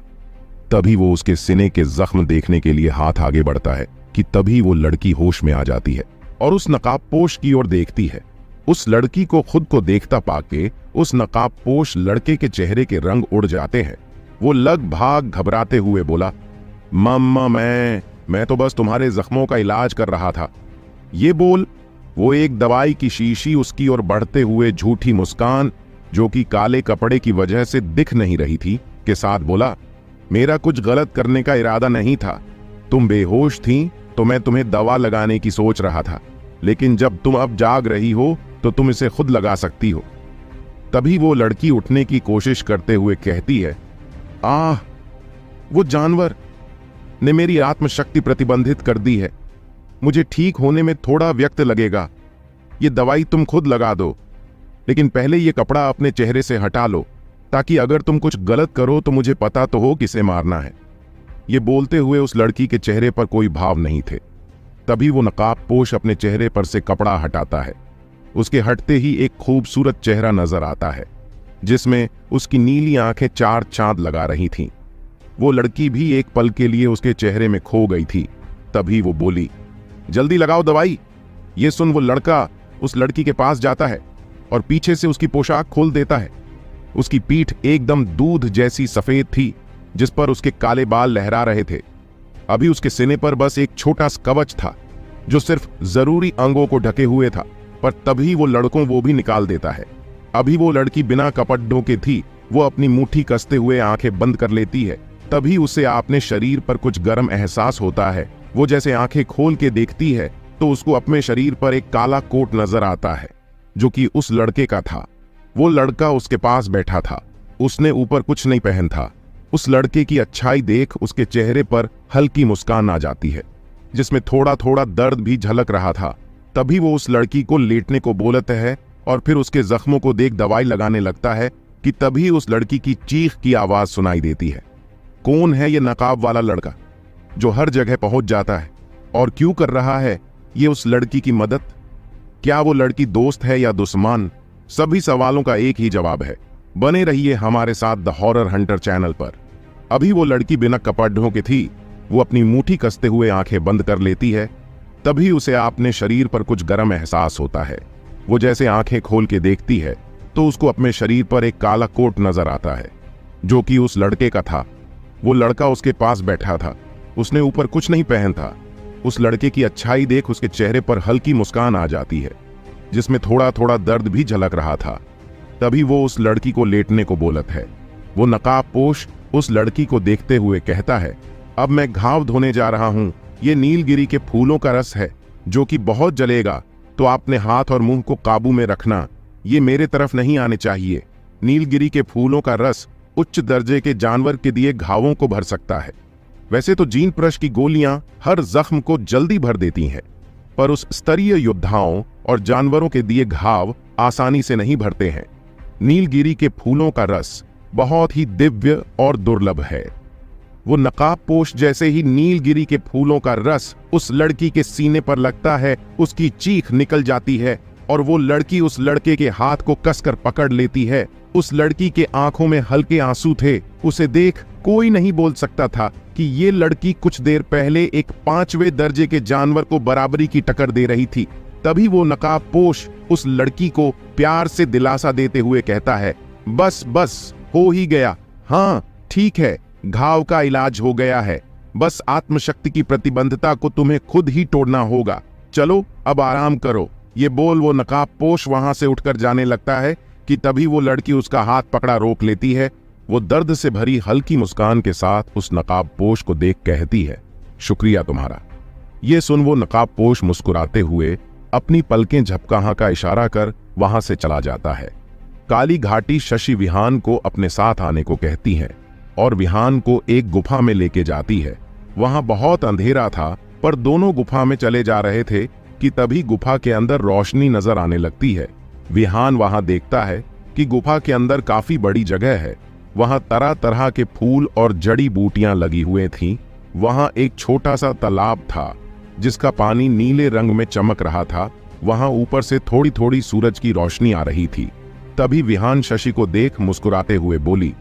तभी वो उसके सीने के जख्म देखने के लिए हाथ आगे बढ़ता है कि तभी वो लड़की होश में आ जाती है और उस नकाबपोश की ओर देखती है। उस लड़की को खुद को देखता पाके उस नकाबपोश लड़के के चेहरे के रंग उड़ जाते हैं। वो लग-भाग घबराते हुए बोला, मम्मा मैं तो बस तुम्हारे जख्मों का इलाज कर रहा था। ये बोल वो एक दवाई की शीशी उसकी ओर बढ़ते हुए झूठी मुस्कान, जो कि काले कपड़े की वजह से दिख नहीं रही थी, के साथ बोला, मेरा कुछ गलत करने का इरादा नहीं था। तुम बेहोश थी तो मैं तुम्हें दवा लगाने की सोच रहा था, लेकिन जब तुम अब जाग रही हो तो तुम इसे खुद लगा सकती हो। तभी वो लड़की उठने की कोशिश करते हुए कहती है, आह, वो जानवर ने मेरी आत्मशक्ति प्रतिबंधित कर दी है। मुझे ठीक होने में थोड़ा वक्त लगेगा। ये दवाई तुम खुद लगा दो, लेकिन पहले ये कपड़ा अपने चेहरे से हटा लो, ताकि अगर तुम कुछ गलत करो तो मुझे पता तो हो किसे मारना है। ये बोलते हुए उस लड़की के चेहरे पर कोई भाव नहीं थे। तभी वो नकाबपोश अपने चेहरे पर से कपड़ा हटाता है। उसके हटते ही एक खूबसूरत चेहरा नजर आता है, जिसमें उसकी नीली आंखें चार चांद लगा रही थीं। वो लड़की भी एक पल के लिए उसके चेहरे में खो गई थी। तभी वो बोली, जल्दी लगाओ दवाई। ये सुन वो लड़का उस लड़की के पास जाता है और पीछे से उसकी पोशाक खोल देता है। उसकी पीठ एकदम दूध जैसी सफेद थी, जिस पर उसके काले बाल लहरा रहे थे। अभी उसके सीने पर बस एक छोटा सा कवच था, जो सिर्फ जरूरी अंगों को ढके हुए था, पर तभी वो लड़कों वो भी निकाल देता है। अभी वो लड़की बिना कपड़ों के थी। वो अपनी मुट्ठी कसते हुए आंखें बंद कर लेती है। तभी उसे अपने शरीर पर कुछ गर्म एहसास होता है। वो जैसे आंखें खोल के देखती है तो उसको अपने शरीर पर एक काला कोट नजर आता है, जो कि उस लड़के का था। वो लड़का उसके पास बैठा था। उसने ऊपर कुछ नहीं पहन था। उस लड़के की अच्छाई देख उसके चेहरे पर हल्की मुस्कान आ जाती है, जिसमें थोड़ा थोड़ा दर्द भी झलक रहा था। तभी वो उस लड़की को लेटने को बोलता है और फिर उसके जख्मों को देख दवाई लगाने लगता है कि तभी उस लड़की की चीख की आवाज सुनाई देती है। कौन है ये नकाब वाला लड़का जो हर जगह पहुंच जाता है, और क्यों कर रहा है ये उस लड़की की मदद? क्या वो लड़की दोस्त है या दुश्मन? सभी सवालों का एक ही जवाब है। बने रहिए हमारे साथ द हॉरर हंटर चैनल पर। अभी वो लड़की बिना कपड़ों की थी। वो अपनी मुट्ठी कसते हुए आंखें बंद कर लेती है। तभी उसे अपने शरीर पर कुछ गर्म एहसास होता है। वो जैसे आंखें खोल के देखती है तो उसको अपने शरीर पर एक काला कोट नजर आता है, जो कि उस लड़के का था। वो लड़का उसके पास बैठा था। उसने ऊपर कुछ नहीं पहन था। उस लड़के की अच्छाई देख उसके चेहरे पर हल्की मुस्कान आ जाती है, जिसमें थोड़ा थोड़ा दर्द भी झलक रहा था। तभी वो उस लड़की को लेटने को बोलत है। वो नकाबपोश उस लड़की को देखते हुए कहता है, अब मैं घाव धोने जा रहा हूं। ये नीलगिरी के फूलों का रस है, जो कि बहुत जलेगा, तो आपने हाथ और मुंह को काबू में रखना। ये मेरे तरफ नहीं आने चाहिए। नीलगिरी के फूलों का रस उच्च दर्जे के जानवर के दिए घावों को भर सकता है। वैसे तो जीन प्रश की गोलियां हर जख्म को जल्दी भर देती हैं, पर उस स्तरीय योद्धाओं और जानवरों के दिए घाव आसानी से नहीं भरते हैं। नीलगिरी के फूलों का रस बहुत ही दिव्य और दुर्लभ है। वो नकाबपोश जैसे ही नीलगिरी के फूलों का रस उस लड़की के सीने पर लगता है, उसकी चीख निकल जाती है और वो लड़की उस लड़के के हाथ को कसकर पकड़ लेती है। उस लड़की के आंखों में हल्के आंसू थे। उसे देख कोई नहीं बोल सकता था कि ये लड़की कुछ देर पहले एक 5वें दर्जे के जानवर को बराबरी की टक्कर दे रही थी। तभी वो नकाबपोश उस लड़की को प्यार से दिलासा देते हुए कहता है, बस बस हो ही गया। हाँ ठीक है, घाव का इलाज हो गया है। बस आत्मशक्ति की प्रतिबंधता को तुम्हें खुद ही तोड़ना होगा। चलो अब आराम करो। ये बोल वो नकाबपोश वहां से उठकर जाने लगता है कि तभी वो लड़की उसका हाथ पकड़ा रोक लेती है। वो दर्द से भरी हल्की मुस्कान के साथ उस नकाबपोश को देख कहती है, शुक्रिया तुम्हारा। ये सुन वो नकाबपोश मुस्कुराते हुए अपनी पलकें झपकाने का इशारा कर वहां से चला जाता है। काली घाटी शशि विहान को अपने साथ आने को कहती है और विहान को एक गुफा में लेके जाती है। वहां बहुत अंधेरा था, पर दोनों गुफा में चले जा रहे थे कि तभी गुफा के अंदर रोशनी नजर आने लगती है। विहान वहां देखता है कि गुफा के अंदर काफी बड़ी जगह है। वहां तरह तरह के फूल और जड़ी बूटियां लगी हुए थीं। वहां एक छोटा सा तालाब था जिसका पानी नीले रंग में चमक रहा था। वहां ऊपर से थोड़ी थोड़ी सूरज की रोशनी आ रही थी। तभी विहान शशि को देख मुस्कुराते हुए बोली,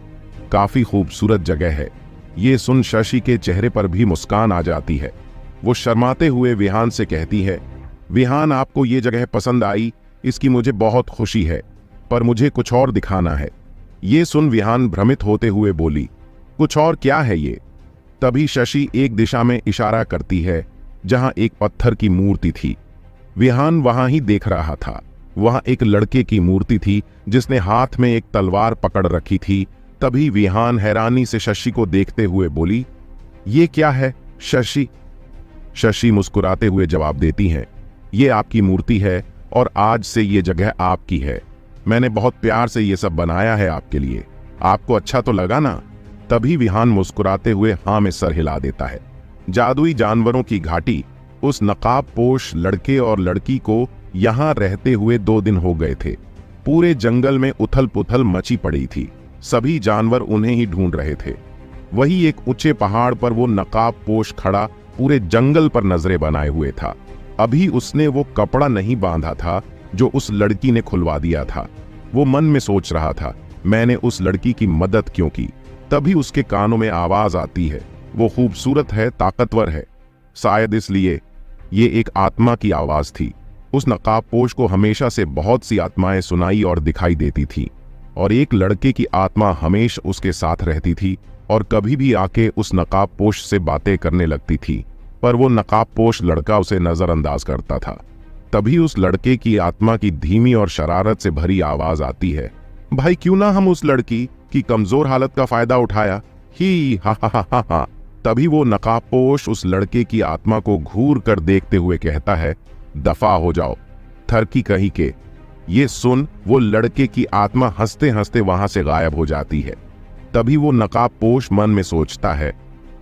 काफी खूबसूरत जगह है। ये सुन शशि के चेहरे पर भी मुस्कान आ जाती है। वो शर्माते हुए विहान से कहती है, विहान, आपको ये जगह पसंद आई, इसकी मुझे बहुत खुशी है, पर मुझे कुछ और दिखाना है। ये सुन विहान भ्रमित होते हुए बोली, कुछ और क्या है ये? तभी शशि एक दिशा में इशारा करती है जहां एक पत्थर की मूर्ति थी। विहान वहां ही देख रहा था। वहां एक लड़के की मूर्ति थी जिसने हाथ में एक तलवार पकड़ रखी थी। तभी विहान हैरानी से शशि को देखते हुए बोली, ये क्या है शशि? शशि मुस्कुराते हुए जवाब देती हैं, ये आपकी मूर्ति है और आज से ये जगह आपकी है। मैंने बहुत प्यार से ये सब बनाया है आपके लिए। आपको अच्छा तो लगा ना? तभी विहान मुस्कुराते हुए हाँ में सर हिला देता है। जादुई जानवरों की घाटी। उस नकाबपोश लड़के और लड़की को यहां रहते हुए 2 दिन हो गए थे। पूरे जंगल में उथल पुथल मची पड़ी थी। सभी जानवर उन्हें ही ढूंढ रहे थे। वही एक ऊंचे पहाड़ पर वो नकाबपोश खड़ा पूरे जंगल पर नजरें बनाए हुए था। अभी उसने वो कपड़ा नहीं बांधा था जो उस लड़की ने खुलवा दिया था। वो मन में सोच रहा था, मैंने उस लड़की की मदद क्यों की? तभी उसके कानों में आवाज आती है, वो खूबसूरत है, ताकतवर है। शायद इसलिए ये एक आत्मा की आवाज थी। उस नकाबपोश को हमेशा से बहुत सी आत्माएं सुनाई और दिखाई देती थी, और एक लड़के की आत्मा हमेशा उसके साथ रहती थी और कभी भी आके उस नकाबपोश से बातें करने लगती थी, पर वो नकाबपोश लड़का उसे नजरअंदाज करता था। तभी उस लड़के की आत्मा की धीमी और शरारत से भरी आवाज आती है, भाई क्यों ना हम उस लड़की की कमजोर हालत का फायदा उठाया, ही हा हा हा हा। तभी वो नकाबपोश उस लड़के की आत्मा को घूर कर देखते हुए कहता है, दफा हो जाओ थरकी कहीं के। ये सुन वो लड़के की आत्मा हंसते हंसते वहां से गायब हो जाती है। तभी वो नकाबपोश मन में सोचता है,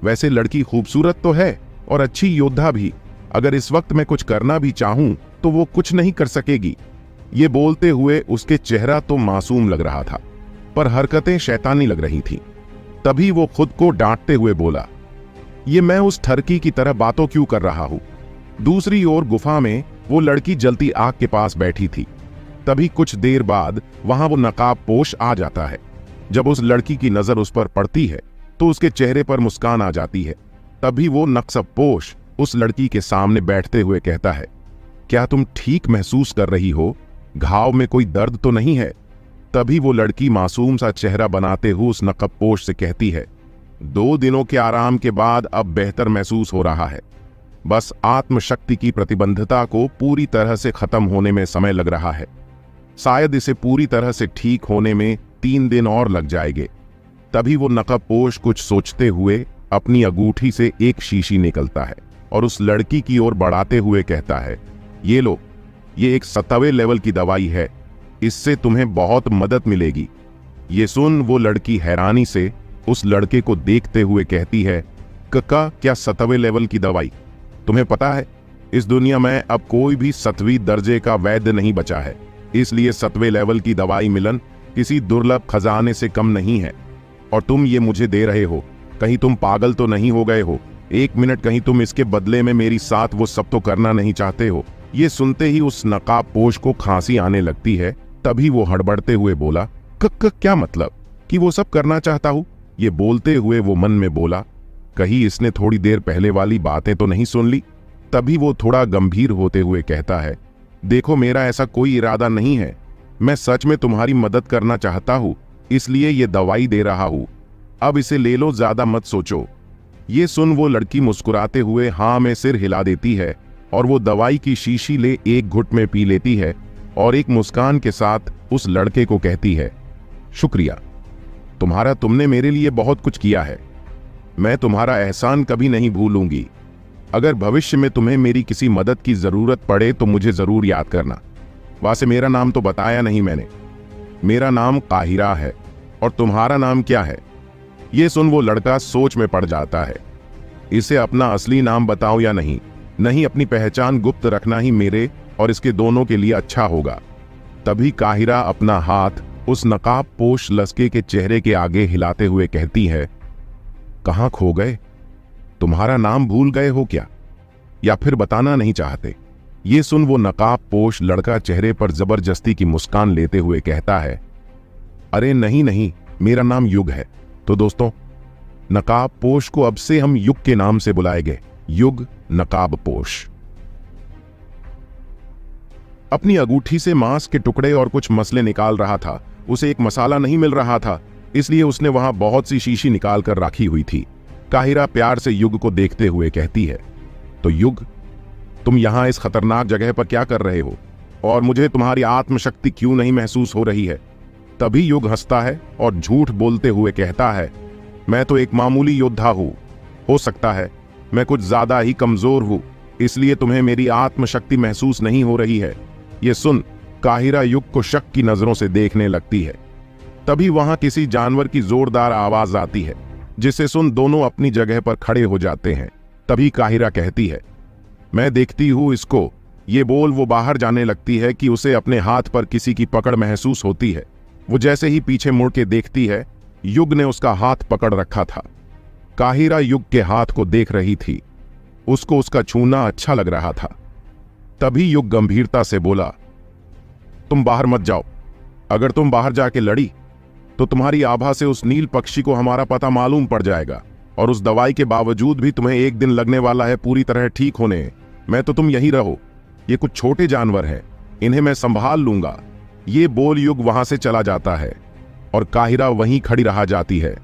वैसे लड़की खूबसूरत तो है और अच्छी योद्धा भी। अगर इस वक्त मैं कुछ करना भी चाहूं तो वो कुछ नहीं कर सकेगी। ये बोलते हुए उसके चेहरा तो मासूम लग रहा था, पर हरकतें शैतानी लग रही थीं। तभी वो खुद को डांटते हुए बोला, ये मैं उस ठरकी की तरह बातों क्यों कर रहा हूं? दूसरी ओर गुफा में वो लड़की जलती आग के पास बैठी थी। तभी कुछ देर बाद वहां वो नकाबपोश आ जाता है। जब उस लड़की की नजर उस पर पड़ती है तो उसके चेहरे पर मुस्कान आ जाती है। तभी वो नक्सबपोश उस लड़की के सामने बैठते हुए कहता है, क्या तुम ठीक महसूस कर रही हो? घाव में कोई दर्द तो नहीं है? तभी वो लड़की मासूम सा चेहरा बनाते हुए उस नकाबपोश से कहती है, 2 दिनों के आराम के बाद अब बेहतर महसूस हो रहा है। बस आत्मशक्ति की प्रतिबंधता को पूरी तरह से खत्म होने में समय लग रहा है। शायद इसे पूरी तरह से ठीक होने में 3 दिन और लग जाएंगे। तभी वो नकाबपोश कुछ सोचते हुए अपनी अंगूठी से एक शीशी निकलता है और उस लड़की की ओर बढ़ाते हुए कहता है, ये लो, ये एक 7वें लेवल की दवाई है, इससे तुम्हें बहुत मदद मिलेगी। ये सुन वो लड़की हैरानी से उस लड़के को देखते हुए कहती है, कक्का क्या 7वें लेवल की दवाई? तुम्हें पता है इस दुनिया में अब कोई भी 7वीं दर्जे का वैद्य नहीं बचा है, इसलिए 7वें लेवल की दवाई मिलन किसी दुर्लभ खजाने से कम नहीं है। और तुम ये मुझे दे रहे हो, कहीं तुम पागल तो नहीं हो गए हो? 1 मिनट, कहीं तुम इसके बदले में मेरी साथ वो सब तो करना नहीं चाहते हो? ये सुनते ही उस नकाबपोश को खांसी आने लगती है। तभी वो हड़बड़ते हुए बोला, क्या मतलब कि वो सब करना चाहता हूं? ये बोलते हुए वो मन में बोला, कहीं इसने थोड़ी देर पहले वाली बातें तो नहीं सुन ली? तभी वो थोड़ा गंभीर होते हुए कहता है, देखो मेरा ऐसा कोई इरादा नहीं है, मैं सच में तुम्हारी मदद करना चाहता हूं, इसलिए ये दवाई दे रहा हूं। अब इसे ले लो, ज्यादा मत सोचो। ये सुन वो लड़की मुस्कुराते हुए हाँ में सिर हिला देती है और वो दवाई की शीशी ले एक घुट में पी लेती है और एक मुस्कान के साथ उस लड़के को कहती है, शुक्रिया तुम्हारा, तुमने मेरे लिए बहुत कुछ किया है। मैं तुम्हारा एहसान कभी नहीं भूलूंगी। अगर भविष्य में तुम्हें मेरी किसी मदद की जरूरत पड़े तो मुझे जरूर याद करना। वैसे मेरा नाम तो बताया नहीं मैंने, मेरा नाम काहिरा है, और तुम्हारा नाम क्या है? ये सुन वो लड़का सोच में पड़ जाता है, इसे अपना असली नाम बताऊं या नहीं। नहीं, अपनी पहचान गुप्त रखना ही मेरे और इसके दोनों के लिए अच्छा होगा। तभी काहिरा अपना हाथ उस नकाब पोश लड़के के चेहरे के आगे हिलाते हुए कहती है, कहां खो गए? तुम्हारा नाम भूल गए हो क्या, या फिर बताना नहीं चाहते? ये सुन वो नकाब पोश लड़का चेहरे पर जबरदस्ती की मुस्कान लेते हुए कहता है, अरे नहीं नहीं, मेरा नाम युग है। तो दोस्तों, नकाब पोश को अब से हम युग के नाम से बुलाएंगे। युग नकाब पोश अपनी अंगूठी से मांस के टुकड़े और कुछ मसले निकाल रहा था। उसे एक मसाला नहीं मिल रहा था, इसलिए उसने वहां बहुत सी शीशी निकाल कर रखी हुई थी। काहिरा प्यार से युग को देखते हुए कहती है, तो युग, तुम यहां इस खतरनाक जगह पर क्या कर रहे हो, और मुझे तुम्हारी आत्मशक्ति क्यों नहीं महसूस हो रही है? तभी युग हंसता है और झूठ बोलते हुए कहता है, मैं तो एक मामूली योद्धा हूं। हो सकता है मैं कुछ ज्यादा ही कमजोर हूं, इसलिए तुम्हें मेरी आत्मशक्ति महसूस नहीं हो रही है। ये सुन काहिरा युग को शक की नजरों से देखने लगती है। तभी वहां किसी जानवर की जोरदार आवाज आती है, जिसे सुन दोनों अपनी जगह पर खड़े हो जाते हैं। तभी काहिरा कहती है, मैं देखती हूं इसको। ये बोल वो बाहर जाने लगती है कि उसे अपने हाथ पर किसी की पकड़ महसूस होती है। वो जैसे ही पीछे मुड़ के देखती है, युग ने उसका हाथ पकड़ रखा था। काहिरा युग के हाथ को देख रही थी। उसको उसका छूना अच्छा लग रहा था। तभी युग गंभीरता से बोला, तुम बाहर मत जाओ। अगर तुम बाहर जाके लड़ी तो तुम्हारी आभा से उस नील पक्षी को हमारा पता मालूम पड़ जाएगा, और उस दवाई के बावजूद भी तुम्हें एक दिन लगने वाला है पूरी तरह ठीक होने। मैं तो तुम यहीं रहो। ये कुछ छोटे जानवर हैं, इन्हें मैं संभाल लूंगा। ये बोल युग वहां से चला जाता है और काहिरा वहीं खड़ी रह जाती है।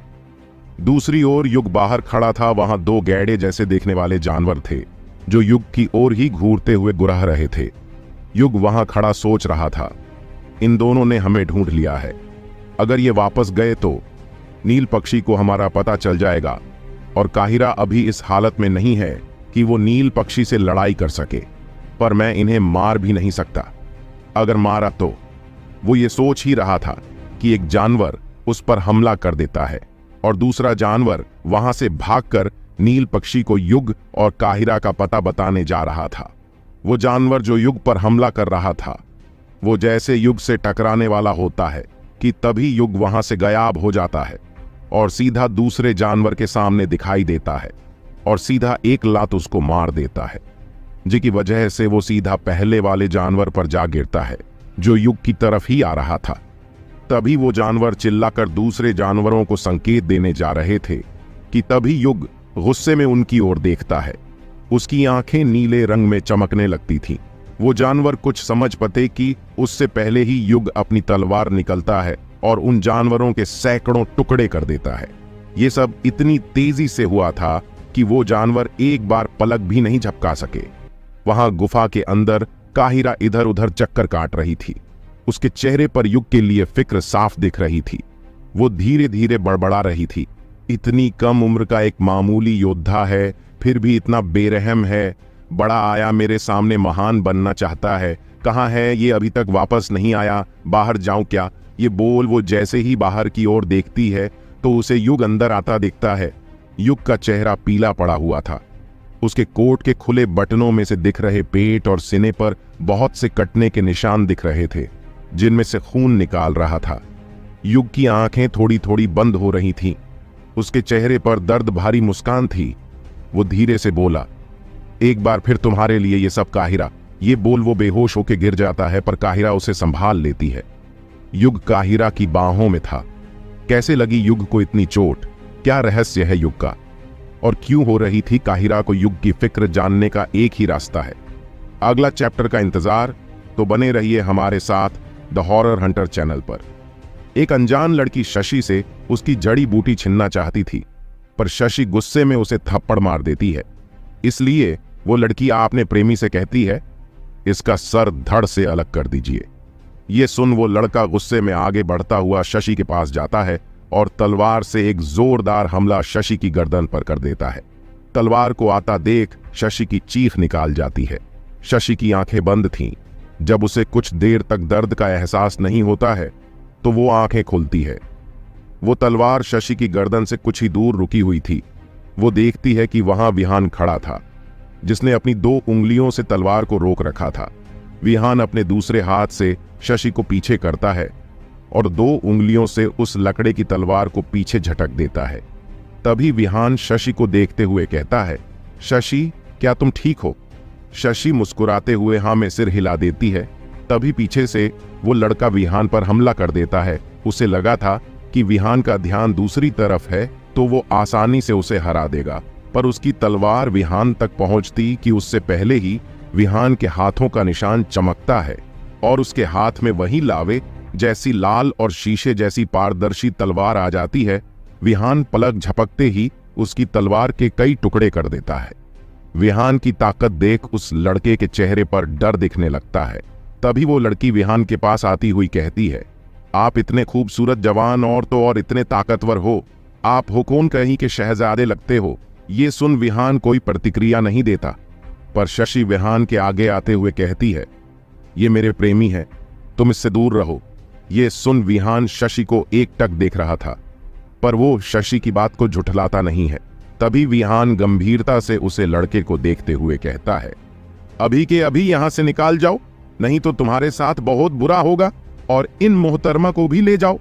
दूसरी ओर युग बाहर खड़ा था। वहां दो गैड़े जैसे देखने वाले जानवर थे, जो युग की ओर ही घूरते हुए गुर्रा रहे थे। युग वहां खड़ा सोच रहा था, इन दोनों ने हमें ढूंढ लिया है। अगर ये वापस गए तो नील पक्षी को हमारा पता चल जाएगा, और काहिरा अभी इस हालत में नहीं है कि वो नील पक्षी से लड़ाई कर सके। पर मैं इन्हें मार भी नहीं सकता। अगर मारा तो वो ये सोच ही रहा था कि एक जानवर उस पर हमला कर देता है, और दूसरा जानवर वहां से भागकर नील पक्षी को युग और काहिरा का पता बताने जा रहा था। वो जानवर जो युग पर हमला कर रहा था, वो जैसे युग से टकराने वाला होता है कि तभी युग वहां से गायब हो जाता है और सीधा दूसरे जानवर के सामने दिखाई देता है, और सीधा एक लात उसको मार देता है, जिसकी वजह से वो सीधा पहले वाले जानवर पर जा गिरता है जो युग की तरफ ही आ रहा था। तभी वो जानवर चिल्लाकर दूसरे जानवरों को संकेत देने जा रहे थे कि तभी युग गुस्से में उनकी ओर देखता है। उसकी आंखें नीले रंग में चमकने लगती थीं। वो जानवर कुछ समझ पाते कि उससे पहले ही युग अपनी तलवार निकलता है और उन जानवरों के सैकड़ों टुकड़े कर देता है। ये सब इतनी तेजी से हुआ था कि वो जानवर एक बार पलक भी नहीं झपका सके। वहां गुफा के अंदर काहिरा इधर उधर चक्कर काट रही थी। उसके चेहरे पर युग के लिए फिक्र साफ दिख रही थी। वो धीरे धीरे बड़बड़ा रही थी, इतनी कम उम्र का एक मामूली योद्धा है, फिर भी इतना बेरहम है। बड़ा आया मेरे सामने महान बनना चाहता है। कहाँ है ये, अभी तक वापस नहीं आया। बाहर जाऊं क्या? ये बोल वो जैसे ही बाहर की ओर देखती है तो उसे युग अंदर आता दिखता है। युग का चेहरा पीला पड़ा हुआ था। उसके कोट के खुले बटनों में से दिख रहे पेट और सीने पर बहुत से कटने के निशान दिख रहे थे, जिनमें से खून निकाल रहा था। युग की आंखें थोड़ी थोड़ी बंद हो रही थीं। उसके चेहरे पर दर्द भरी मुस्कान थी। वो धीरे से बोला, एक बार फिर तुम्हारे लिए ये सब काहिरा। ये बोल वो बेहोश होकर गिर जाता है, पर काहिरा उसे संभाल लेती है। युग काहिरा की बाहों में था। कैसे लगी युग को इतनी चोट? क्या रहस्य है युग का, और क्यों हो रही थी काहिरा को युग की फिक्र? जानने का एक ही रास्ता है। अगला चैप्टर का इंतजार तो बने रहिए हमारे साथ द हॉरर हंटर चैनल पर। एक अनजान लड़की शशि से उसकी जड़ी बूटी छीनना चाहती थी, पर शशि गुस्से में उसे थप्पड़ मार देती है। इसलिए वो लड़की अपने प्रेमी से कहती है, इसका सर धड़ से अलग कर दीजिए। ये सुन वो लड़का गुस्से में आगे बढ़ता हुआ शशि के पास जाता है और तलवार से एक जोरदार हमला शशि की गर्दन पर कर देता है। तलवार को आता देख शशि की चीख निकाल जाती है। शशि की आंखें बंद थीं। जब उसे कुछ देर तक दर्द का एहसास नहीं होता है तो वो आंखें खुलती है। वो तलवार शशि की गर्दन से कुछ ही दूर रुकी हुई थी। वो देखती है कि वहां विहान खड़ा था। जिसने अपनी 2 उंगलियों से तलवार को रोक रखा था। विहान अपने दूसरे हाथ से शशि को पीछे करता है और 2 उंगलियों से उस लकड़े की तलवार को पीछे झटक देता है। तभी विहान शशि को देखते हुए कहता है, शशि, क्या तुम ठीक हो? शशि मुस्कुराते हुए हाँ में सिर हिला देती है। तभी पीछे से वो लड़का विहान पर हमला कर देता है। उसे लगा था कि विहान का ध्यान दूसरी तरफ है तो वो आसानी से उसे हरा देगा, पर उसकी तलवार विहान तक पहुंचती कि उससे पहले ही विहान के हाथों का निशान चमकता है और उसके हाथ में वही लावे जैसी लाल और शीशे जैसी पारदर्शी तलवार आ जाती है। विहान पलक झपकते ही उसकी तलवार के कई टुकड़े कर देता है। विहान की ताकत देख उस लड़के के चेहरे पर डर दिखने लगता है। तभी वो लड़की विहान के पास आती हुई कहती है, आप इतने खूबसूरत जवान और तो और इतने ताकतवर हो, आप हो कौन कहीं के शहजादे लगते हो। ये सुन विहान कोई प्रतिक्रिया नहीं देता, पर शशि विहान के आगे आते हुए कहती है, ये मेरे प्रेमी हैं, तुम इससे दूर रहो। ये सुन विहान शशि को एकटक देख रहा था, पर वो शशि की बात को झुठलाता नहीं है। तभी विहान गंभीरता से उसे लड़के को देखते हुए कहता है, अभी के अभी यहां से निकाल जाओ, नहीं तो तुम्हारे साथ बहुत बुरा होगा, और इन मोहतरमा को भी ले जाओ।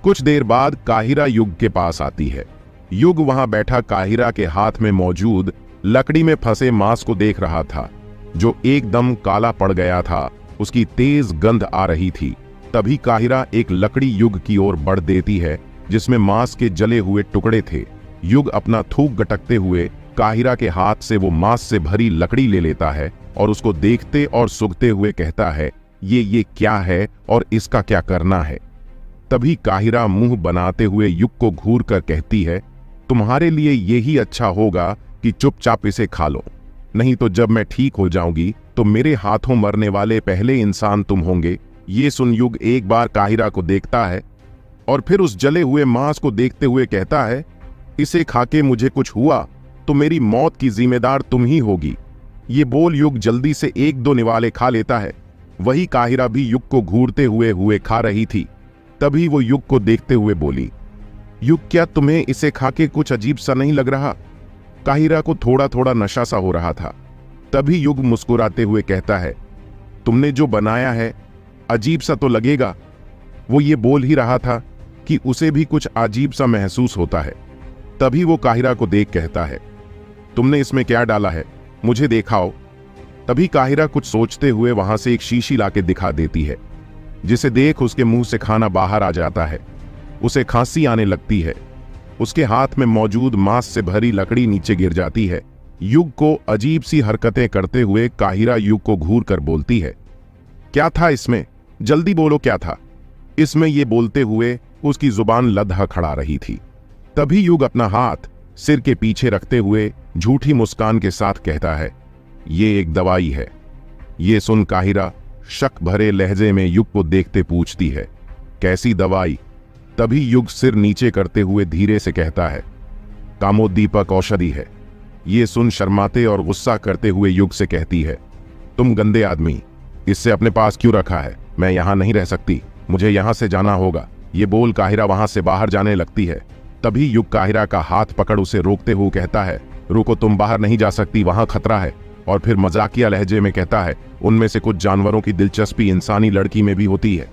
कुछ देर बाद काहिरा युग के पास आती है। युग वहां बैठा काहिरा के हाथ में मौजूद लकड़ी में फंसे मांस को देख रहा था, जो एकदम काला पड़ गया था। उसकी तेज गंध आ रही थी। तभी काहिरा एक लकड़ी युग की ओर बढ़ देती है जिसमें मांस के जले हुए टुकड़े थे। युग अपना थूक गटकते हुए काहिरा के हाथ से वो मांस से भरी लकड़ी ले लेता है और उसको देखते और सूंघते हुए कहता है, ये क्या है और इसका क्या करना है। तभी काहिरा मुंह बनाते हुए युग को घूर कर कहती है, तुम्हारे लिए यही अच्छा होगा कि चुपचाप इसे खा लो, नहीं तो जब मैं ठीक हो जाऊंगी तो मेरे हाथों मरने वाले पहले इंसान तुम होंगे। ये सुन युग एक बार काहिरा को देखता है और फिर उस जले हुए मांस को देखते हुए कहता है, इसे खाके मुझे कुछ हुआ तो मेरी मौत की जिम्मेदार तुम ही होगी। ये बोल युग जल्दी से 1-2 निवाले खा लेता है। वही काहिरा भी युग को घूरते हुए खा रही थी। तभी वो युग को देखते हुए बोली, युग, क्या तुम्हें इसे खाके कुछ अजीब सा नहीं लग रहा? काहिरा को थोड़ा थोड़ा नशा सा हो रहा था। तभी युग मुस्कुराते हुए कहता है, तुमने जो बनाया है अजीब सा तो लगेगा। वो ये बोल ही रहा था कि उसे भी कुछ अजीब सा महसूस होता है। तभी वो काहिरा को देख कहता है, तुमने इसमें क्या डाला है, मुझे दिखाओ। तभी काहिरा कुछ सोचते हुए वहां से एक शीशी लाके दिखा देती है, जिसे देख उसके मुंह से खाना बाहर आ जाता है। उसे खांसी आने लगती है। उसके हाथ में मौजूद मांस से भरी लकड़ी नीचे गिर जाती है। युग को अजीब सी हरकतें करते हुए काहिरा युग को घूर कर बोलती है, क्या था इसमें, जल्दी बोलो क्या था इसमें। ये बोलते हुए उसकी जुबान लदह खड़ा रही थी। तभी युग अपना हाथ सिर के पीछे रखते हुए झूठी मुस्कान के साथ कहता है, ये एक दवाई है। ये सुन काहिरा शक भरे लहजे में युग को देखते पूछती है, कैसी दवाई? तभी युग सिर नीचे करते हुए धीरे से कहता है, कामोद्दीपक औषधि है। ये सुन शर्माते और गुस्सा करते हुए युग से कहती है, तुम गंदे आदमी, इससे अपने पास क्यों रखा है? मैं यहां नहीं रह सकती, मुझे यहां से जाना होगा। ये बोल काहिरा वहां से बाहर जाने लगती है। तभी युग काहिरा का हाथ पकड़ उसे रोकते हुए कहता है, रुको, तुम बाहर नहीं जा सकती, वहां खतरा है। और फिर मजाकिया लहजे में कहता है, उनमें से कुछ जानवरों की दिलचस्पी इंसानी लड़की में भी होती है।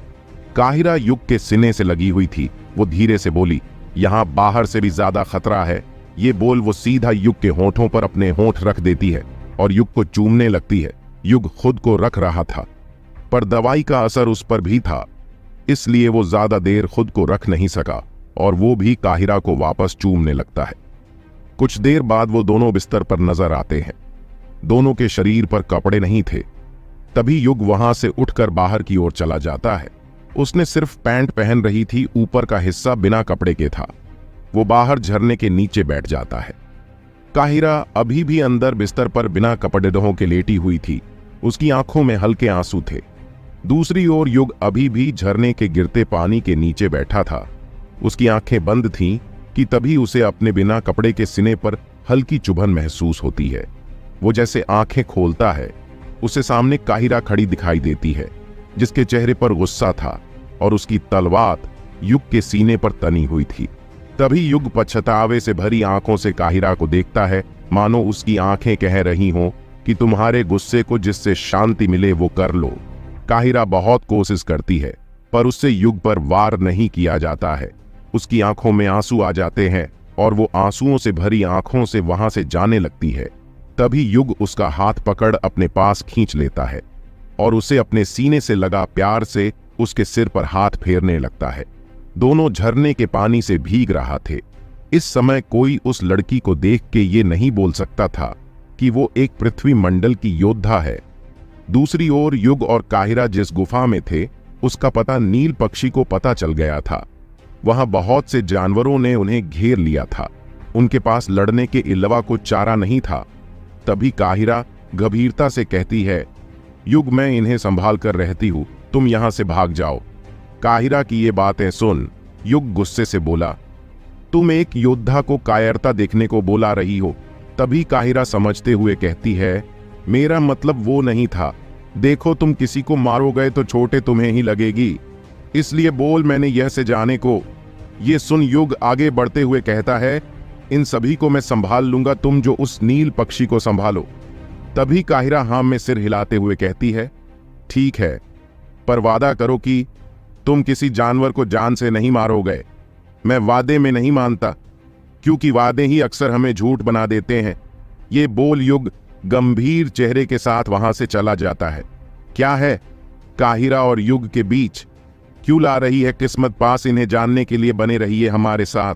काहिरा युग के सीने से लगी हुई थी। वो धीरे से बोली, यहां बाहर से भी ज्यादा खतरा है। ये बोल वो सीधा युग के होठों पर अपने होंठ रख देती है और युग को चूमने लगती है। युग खुद को रख रहा था, पर दवाई का असर उस पर भी था, इसलिए वो ज्यादा देर खुद को रख नहीं सका और वो भी काहिरा को वापस चूमने लगता है। कुछ देर बाद वो दोनों बिस्तर पर नजर आते हैं। दोनों के शरीर पर कपड़े नहीं थे। तभी युग वहां से उठकर बाहर की ओर चला जाता है। उसने सिर्फ पैंट पहन रही थी, ऊपर का हिस्सा बिना कपड़े के था। वो बाहर झरने के नीचे बैठ जाता है। काहिरा अभी भी अंदर बिस्तर पर बिना कपड़ेदहों के लेटी हुई थी। उसकी आंखों में हल्के आंसू थे। दूसरी ओर युग अभी भी झरने के गिरते पानी के नीचे बैठा था। उसकी आंखें बंद थीं कि तभी उसे अपने बिना कपड़े के सीने पर हल्की चुभन महसूस होती है। वो जैसे आंखें खोलता है, उसे सामने काहिरा खड़ी दिखाई देती है, जिसके चेहरे पर गुस्सा था और उसकी तलवार युग के सीने पर तनी हुई थी। तभी युग पछतावे से भरी आंखों से काहिरा को देखता है, मानो उसकी आंखें कह रही हों कि तुम्हारे गुस्से को जिससे शांति मिले वो कर लो। काहिरा बहुत कोशिश करती है, पर उससे युग पर वार नहीं किया जाता है। उसकी आंखों में आंसू आ जाते हैं और वो आंसुओं से भरी आंखों से वहां से जाने लगती है। तभी युग उसका हाथ पकड़ अपने पास खींच लेता है और उसे अपने सीने से लगा प्यार से उसके सिर पर हाथ फेरने लगता है। दोनों झरने के पानी से भीग रहा थे। इस समय कोई उस लड़की को देख के ये नहीं बोल सकता था कि वो एक पृथ्वी मंडल की योद्धा है। दूसरी ओर युग और काहिरा जिस गुफा में थे, उसका पता नील पक्षी को पता चल गया था। वहां बहुत से जानवरों ने उन्हें घेर लिया था। उनके पास लड़ने के अलावा कुछ चारा नहीं था। तभी काहिरा गंभीरता से कहती है, युग, मैं इन्हें संभाल कर रहती हूं, तुम यहां से भाग जाओ। काहिरा की ये बातें सुन युग गुस्से से बोला, तुम एक योद्धा को कायरता देखने को बोला रही हो। तभी काहिरा समझते हुए कहती है, मेरा मतलब वो नहीं था। देखो, तुम किसी को मारोगे तो छोटे तुम्हें ही लगेगी, इसलिए बोल मैंने यह से जाने को। ये सुन युग आगे बढ़ते हुए कहता है, इन सभी को मैं संभाल लूंगा, तुम जो उस नील पक्षी को संभालो। तभी काहिरा हां में सिर हिलाते हुए कहती है, ठीक है, पर वादा करो कि तुम किसी जानवर को जान से नहीं मारोगे। मैं वादे में नहीं मानता, क्योंकि वादे ही अक्सर हमें झूठ बना देते हैं। ये बोल युग गंभीर चेहरे के साथ वहां से चला जाता है। क्या है काहिरा और युग के बीच? क्यों ला रही है किस्मत पास? इन्हें जानने के लिए बने रहिए हमारे साथ।